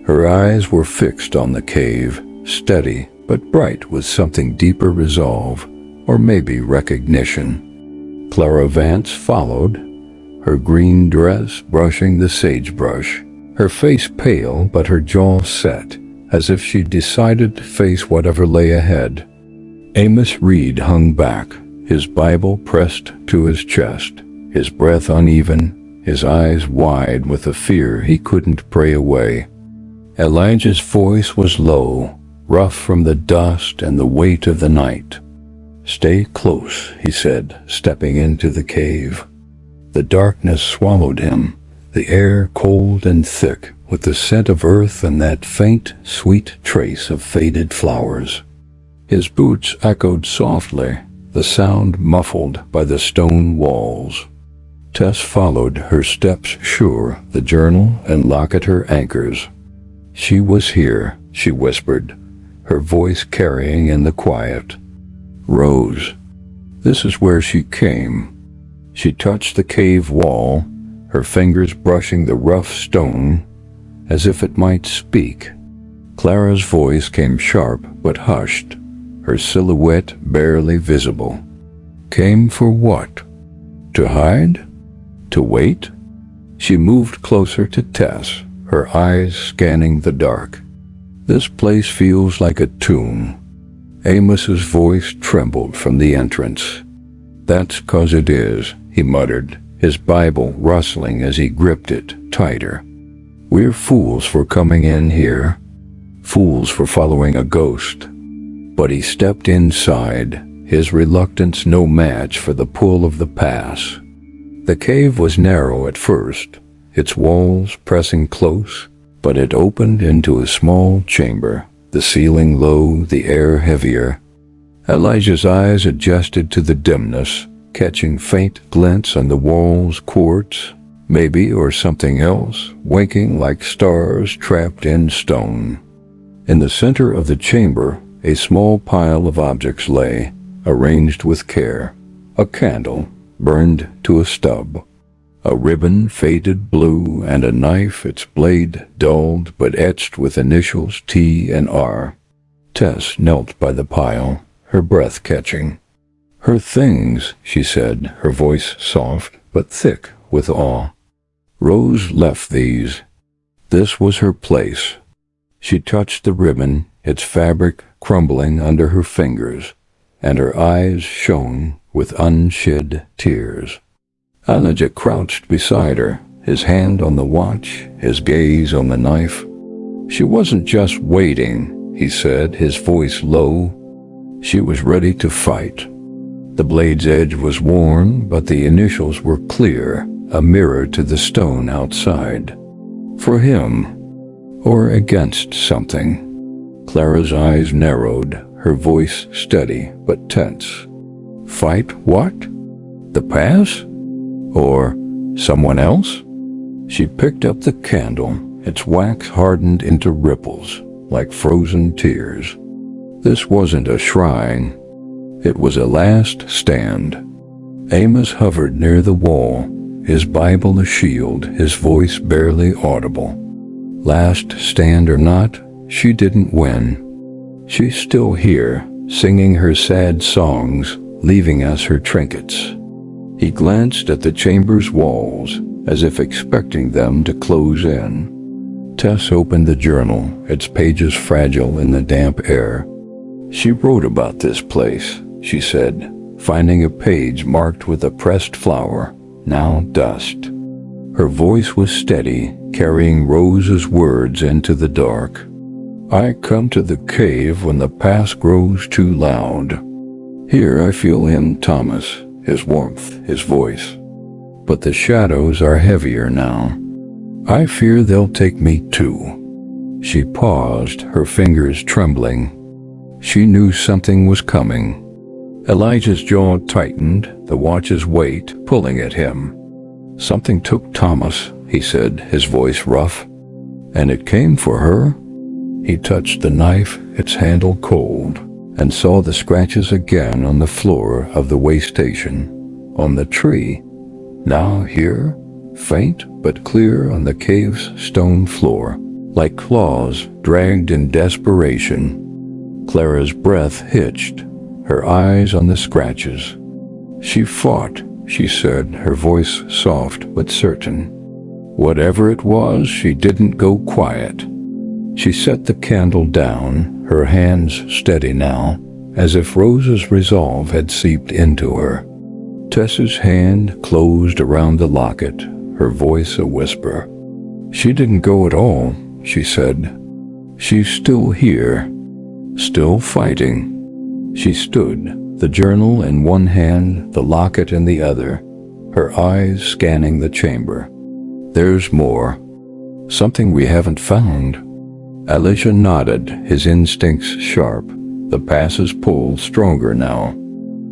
Her eyes were fixed on the cave, steady but bright with something deeper resolve, or maybe recognition. Clara Vance followed, her green dress brushing the sagebrush, her face pale but her jaw set, as if she'd decided to face whatever lay ahead. Amos Reed hung back, his Bible pressed to his chest, his breath uneven, his eyes wide with a fear he couldn't pray away. Elijah's voice was low, rough from the dust and the weight of the night. "Stay close," he said, stepping into the cave. The darkness swallowed him, the air cold and thick, with the scent of earth and that faint, sweet trace of faded flowers. His boots echoed softly, the sound muffled by the stone walls. Tess followed, her steps sure, the journal and locket her anchors. "She was here," she whispered, her voice carrying in the quiet. "Rose. This is where she came." She touched the cave wall, her fingers brushing the rough stone, as if it might speak. Clara's voice came sharp but hushed, her silhouette barely visible. "Came for what? To hide? To wait?" She moved closer to Tess, her eyes scanning the dark. "This place feels like a tomb." Amos's voice trembled from the entrance. "That's 'cause it is," he muttered, his Bible rustling as he gripped it tighter. "We're fools for coming in here, fools for following a ghost." But he stepped inside, his reluctance no match for the pull of the pass. The cave was narrow at first, its walls pressing close, but it opened into a small chamber, the ceiling low, the air heavier. Elijah's eyes adjusted to the dimness, catching faint glints on the walls, quartz, maybe, or something else, winking like stars trapped in stone. In the center of the chamber, a small pile of objects lay, arranged with care. A candle, burned to a stub. A ribbon faded blue, and a knife, its blade dulled but etched with initials T and R. Tess knelt by the pile, her breath catching. "Her things," she said, her voice soft but thick with awe. "Rose left these. This was her place." She touched the ribbon, its fabric crumbling under her fingers, and her eyes shone with unshed tears. Elijah crouched beside her, his hand on the watch, his gaze on the knife. She wasn't just waiting, he said, his voice low. She was ready to fight. The blade's edge was worn, but the initials were clear, a mirror to the stone outside. For him, or against something. Clara's eyes narrowed, her voice steady but tense. Fight what? The pass? Or someone else? She picked up the candle, its wax hardened into ripples, like frozen tears. This wasn't a shrine. It was a last stand. Amos hovered near the wall, his Bible a shield, his voice barely audible. Last stand or not, she didn't win. She's still here, singing her sad songs, leaving us her trinkets. He glanced at the chamber's walls, as if expecting them to close in. Tess opened the journal, its pages fragile in the damp air. She wrote about this place, she said, finding a page marked with a pressed flower, now dust. Her voice was steady, carrying Rose's words into the dark. I come to the cave when the past grows too loud. Here I feel in Thomas, his warmth, his voice. But the shadows are heavier now. I fear they'll take me too. She paused, her fingers trembling. She knew something was coming. Elijah's jaw tightened, the watch's weight pulling at him. Something took Thomas, he said, his voice rough. And it came for her? He touched the knife, its handle cold, and saw the scratches again on the floor of the Waystation, on the tree. Now here, faint but clear on the cave's stone floor, like claws dragged in desperation. Clara's breath hitched, her eyes on the scratches. She fought, she said, her voice soft but certain. Whatever it was, she didn't go quiet. She set the candle down, her hands steady now, as if Rose's resolve had seeped into her. Tess's hand closed around the locket, her voice a whisper. She didn't go at all, she said. She's still here, still fighting. She stood, the journal in one hand, the locket in the other, her eyes scanning the chamber. There's more. Something we haven't found. Elijah nodded, his instincts sharp, the pass's pull stronger now.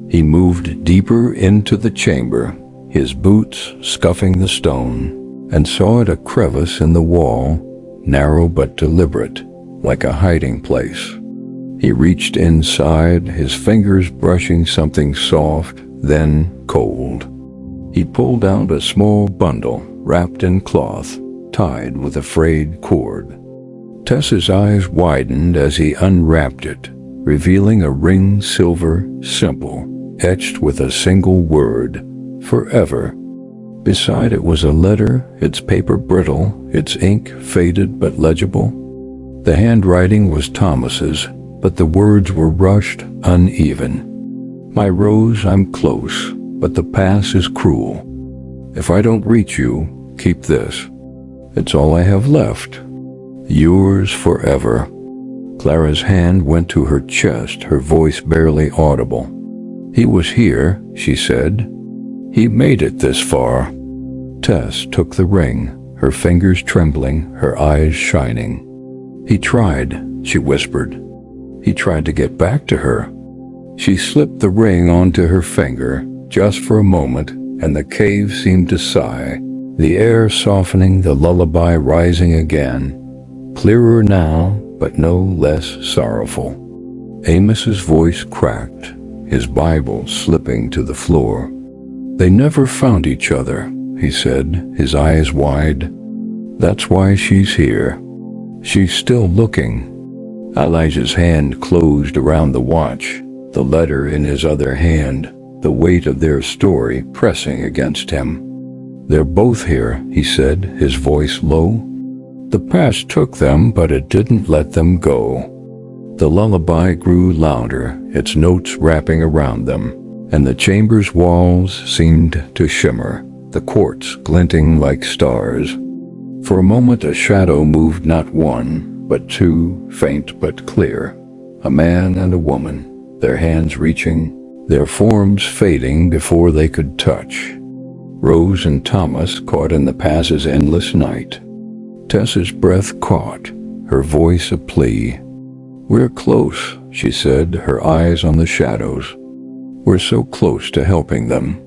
He moved deeper into the chamber, his boots scuffing the stone, and saw at a crevice in the wall, narrow but deliberate, like a hiding place. He reached inside, his fingers brushing something soft, then cold. He pulled out a small bundle, wrapped in cloth, tied with a frayed cord. Tess's eyes widened as he unwrapped it, revealing a ring silver, simple, etched with a single word, forever. Beside it was a letter, its paper brittle, its ink faded but legible. The handwriting was Thomas's, but the words were rushed, uneven. My Rose, I'm close, but the pass is cruel. If I don't reach you, keep this. It's all I have left. Yours forever. Clara's hand went to her chest, her voice barely audible. He was here, she said. He made it this far. Tess took the ring, her fingers trembling, her eyes shining. He tried, she whispered. He tried to get back to her. She slipped the ring onto her finger, just for a moment, and the cave seemed to sigh, the air softening, the lullaby rising again, clearer now, but no less sorrowful. Amos's voice cracked, his Bible slipping to the floor. They never found each other, he said, his eyes wide. That's why she's here. She's still looking. Elijah's hand closed around the watch, the letter in his other hand, the weight of their story pressing against him. They're both here, he said, his voice low. The past took them, but it didn't let them go. The lullaby grew louder, its notes wrapping around them, and the chamber's walls seemed to shimmer, the quartz glinting like stars. For a moment a shadow moved, not one, but two, faint but clear. A man and a woman, their hands reaching, their forms fading before they could touch. Rose and Thomas caught in the pass's endless night. Tess's breath caught, her voice a plea. "We're close," she said, her eyes on the shadows. "We're so close to helping them."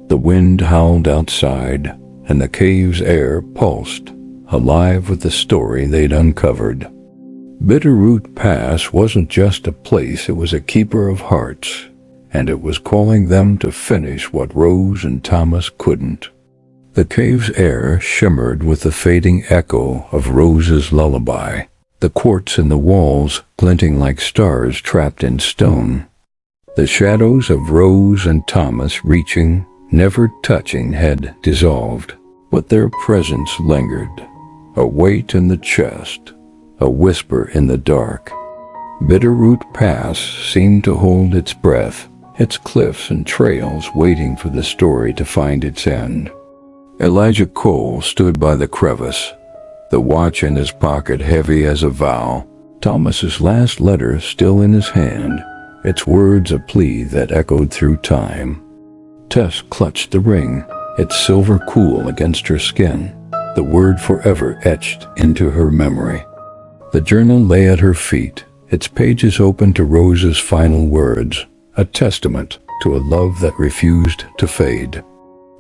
The wind howled outside, and the cave's air pulsed, alive with the story they'd uncovered. Bitterroot Pass wasn't just a place, it was a keeper of hearts, and it was calling them to finish what Rose and Thomas couldn't. The cave's air shimmered with the fading echo of Rose's lullaby, the quartz in the walls glinting like stars trapped in stone. The shadows of Rose and Thomas reaching, never touching, had dissolved, but their presence lingered, a weight in the chest, a whisper in the dark. Bitterroot Pass seemed to hold its breath, its cliffs and trails waiting for the story to find its end. Elijah Cole stood by the crevice, the watch in his pocket heavy as a vow, Thomas's last letter still in his hand, its words a plea that echoed through time. Tess clutched the ring, its silver cool against her skin, the word forever etched into her memory. The journal lay at her feet, its pages open to Rose's final words, a testament to a love that refused to fade.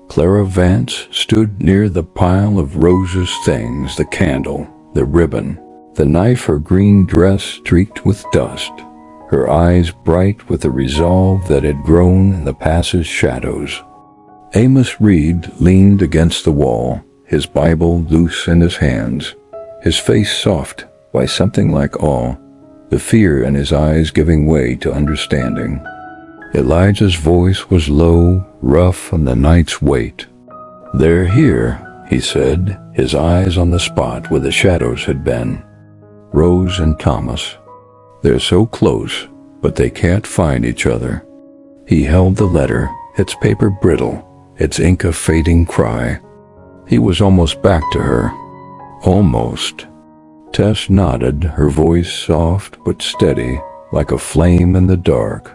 Clara Vance stood near the pile of Rose's things, the candle, the ribbon, the knife, her green dress streaked with dust, her eyes bright with the resolve that had grown in the pass's shadows. Amos Reed leaned against the wall, his Bible loose in his hands, his face soft by something like awe, the fear in his eyes giving way to understanding. Elijah's voice was low, rough on the night's weight. "They're here," he said, his eyes on the spot where the shadows had been. "Rose and Thomas. They're so close, but they can't find each other." He held the letter, its paper brittle, its ink a fading cry. He was almost back to her. Almost. Tess nodded, her voice soft but steady, like a flame in the dark.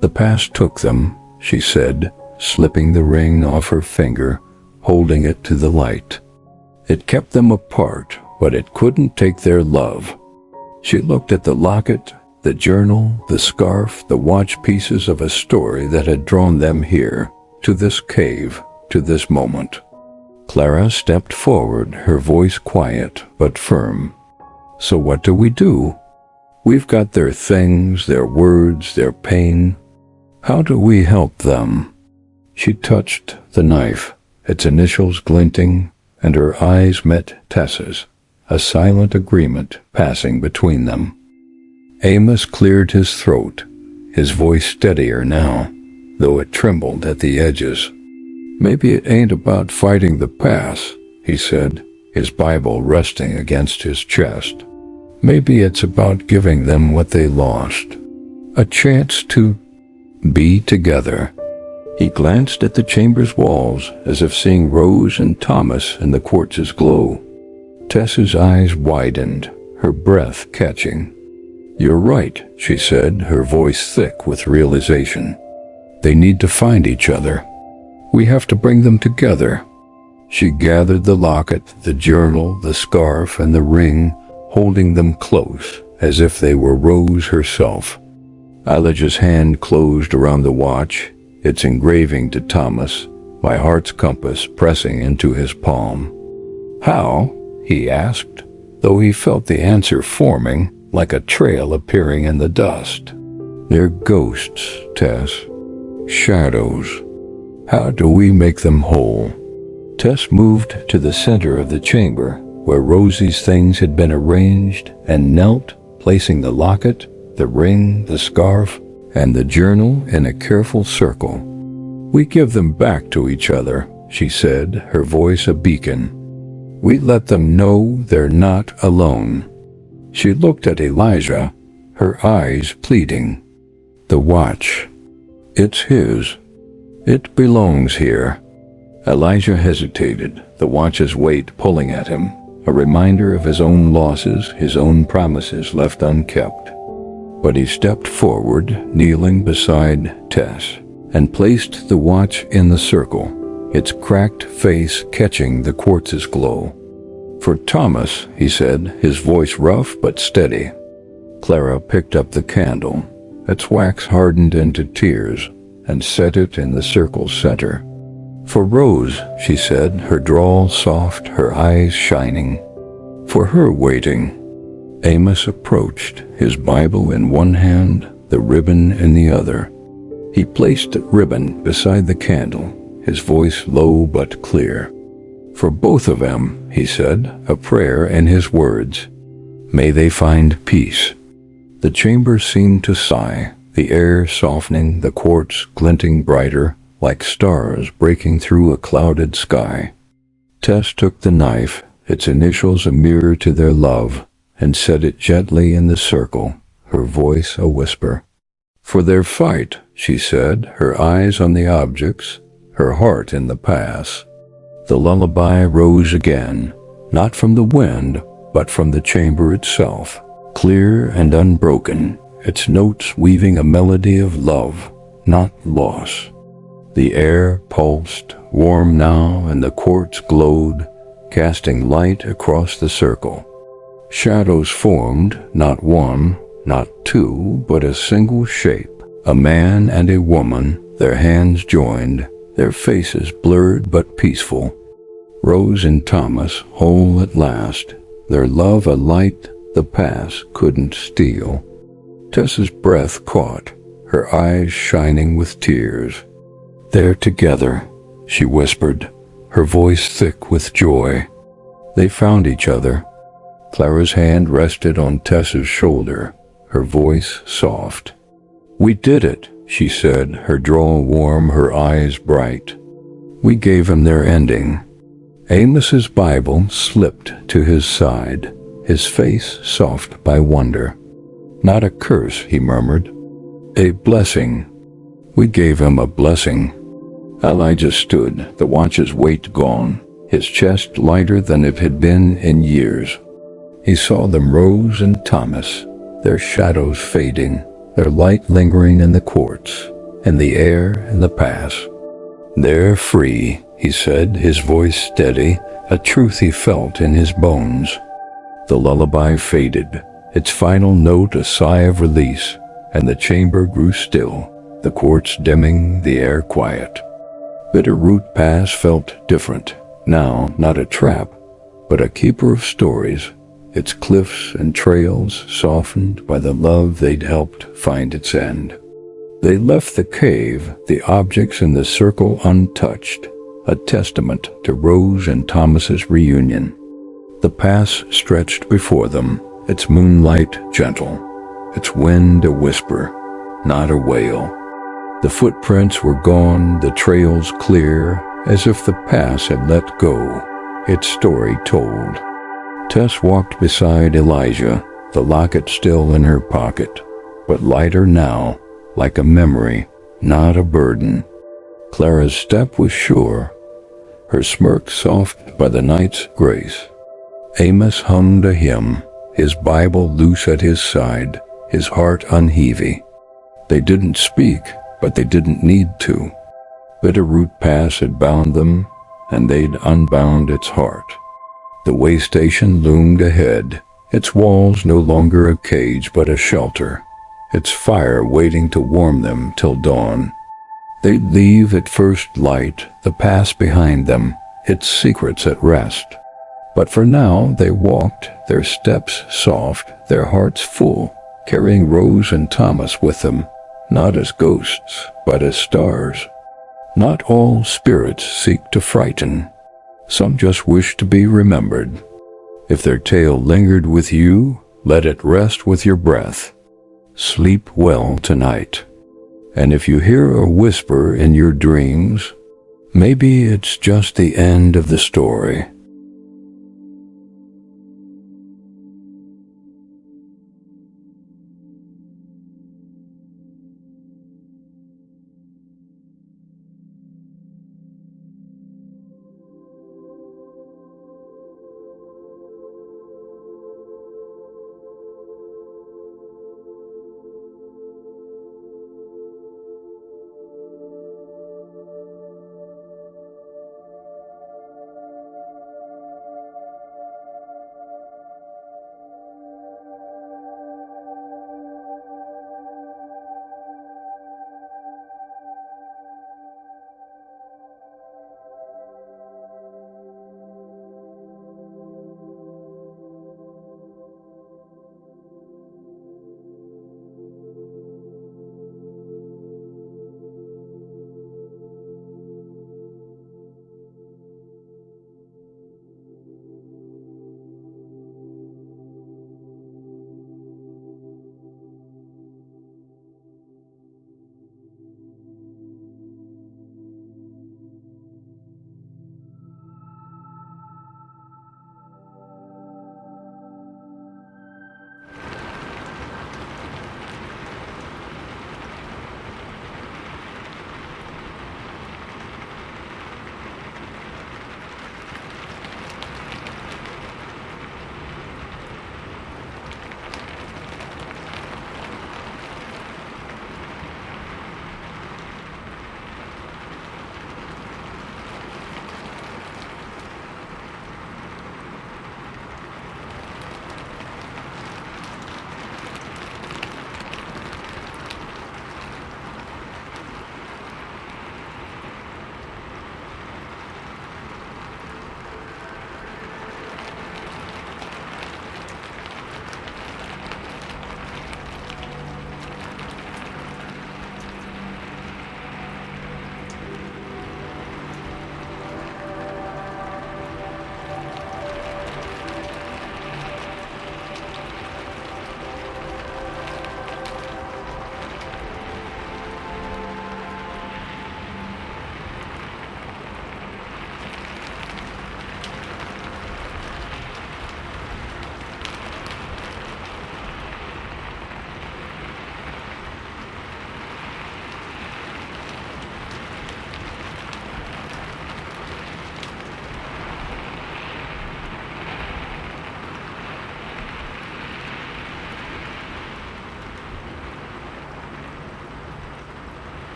"The past took them," she said, slipping the ring off her finger, holding it to the light. "It kept them apart, but it couldn't take their love." She looked at the locket, the journal, the scarf, the watch pieces of a story that had drawn them here, to this cave, to this moment. Clara stepped forward, her voice quiet but firm. "So what do we do? We've got their things, their words, their pain. How do we help them?" She touched the knife, its initials glinting, and her eyes met Tess's, a silent agreement passing between them. Amos cleared his throat, his voice steadier now, though it trembled at the edges. "Maybe it ain't about fighting the past," he said, his Bible resting against his chest. "Maybe it's about giving them what they lost, a chance to be together." He glanced at the chamber's walls, as if seeing Rose and Thomas in the quartz's glow. Tess's eyes widened, her breath catching. "You're right," she said, her voice thick with realization. "They need to find each other. We have to bring them together." She gathered the locket, the journal, the scarf, and the ring, holding them close, as if they were Rose herself. Elijah's hand closed around the watch, its engraving to Thomas, my heart's compass pressing into his palm. "How?" he asked, though he felt the answer forming, like a trail appearing in the dust. "They're ghosts, Tess. Shadows. How do we make them whole?" Tess moved to the center of the chamber, where Rosie's things had been arranged, and knelt, placing the locket, the ring, the scarf, and the journal in a careful circle. "We give them back to each other," she said, her voice a beacon. "We let them know they're not alone." She looked at Elijah, her eyes pleading. "The watch. It's his. It belongs here. Elijah hesitated, the watch's weight pulling at him, a reminder of his own losses, his own promises left unkept. But he stepped forward, kneeling beside Tess, and placed the watch in the circle, its cracked face catching the quartz's glow. "For Thomas," he said, his voice rough but steady. Clara picked up the candle. Its wax hardened into tears, and set it in the circle's center. "For Rose," she said, her drawl soft, her eyes shining. "For her waiting." Amos approached, his Bible in one hand, the ribbon in the other. He placed the ribbon beside the candle, his voice low but clear. "For both of them," he said, a prayer in his words. "May they find peace." The chamber seemed to sigh, the air softening, the quartz glinting brighter, like stars breaking through a clouded sky. Tess took the knife, its initials a mirror to their love, and set it gently in the circle, her voice a whisper. "For their fight," she said, her eyes on the objects, her heart in the pass. The lullaby rose again, not from the wind, but from the chamber itself, clear and unbroken, its notes weaving a melody of love, not loss. The air pulsed, warm now, and the quartz glowed, casting light across the circle. Shadows formed, not one, not two, but a single shape, a man and a woman, their hands joined, their faces blurred but peaceful. Rose and Thomas, whole at last, their love a light the pass couldn't steal. Tess's breath caught, her eyes shining with tears. "They're together," she whispered, her voice thick with joy. They found each other. Clara's hand rested on Tess's shoulder, her voice soft. "We did it," she said, her drawl warm, her eyes bright. "We gave them their ending." Amos's Bible slipped to his side, his face soft by wonder. "Not a curse," he murmured. "A blessing." "We gave him a blessing." Elijah stood, the watch's weight gone, his chest lighter than it had been in years. He saw them, Rose and Thomas, their shadows fading, their light lingering in the quartz, in the air, in the pass. "They're free," he said, his voice steady, a truth he felt in his bones. The lullaby faded, its final note a sigh of release, and the chamber grew still, the quartz dimming, the air quiet. Bitterroot Pass felt different, now not a trap, but a keeper of stories, its cliffs and trails softened by the love they'd helped find its end. They left the cave, the objects in the circle untouched, a testament to Rose and Thomas's reunion. The pass stretched before them, its moonlight gentle, its wind a whisper, not a wail. The footprints were gone, the trails clear, as if the pass had let go, its story told. Tess walked beside Elijah, the locket still in her pocket, but lighter now, like a memory, not a burden. Clara's step was sure, her smirk soft by the night's grace. Amos hummed a hymn, his Bible loose at his side, his heart unheavy. They didn't speak, but they didn't need to. Bitterroot Pass had bound them, and they'd unbound its heart. The Waystation loomed ahead, its walls no longer a cage but a shelter, its fire waiting to warm them till dawn. They'd leave at first light, the pass behind them, its secrets at rest. But for now they walked, their steps soft, their hearts full, carrying Rose and Thomas with them, not as ghosts, but as stars. Not all spirits seek to frighten. Some just wish to be remembered. If their tale lingered with you, let it rest with your breath. Sleep well tonight. And if you hear a whisper in your dreams, maybe it's just the end of the story.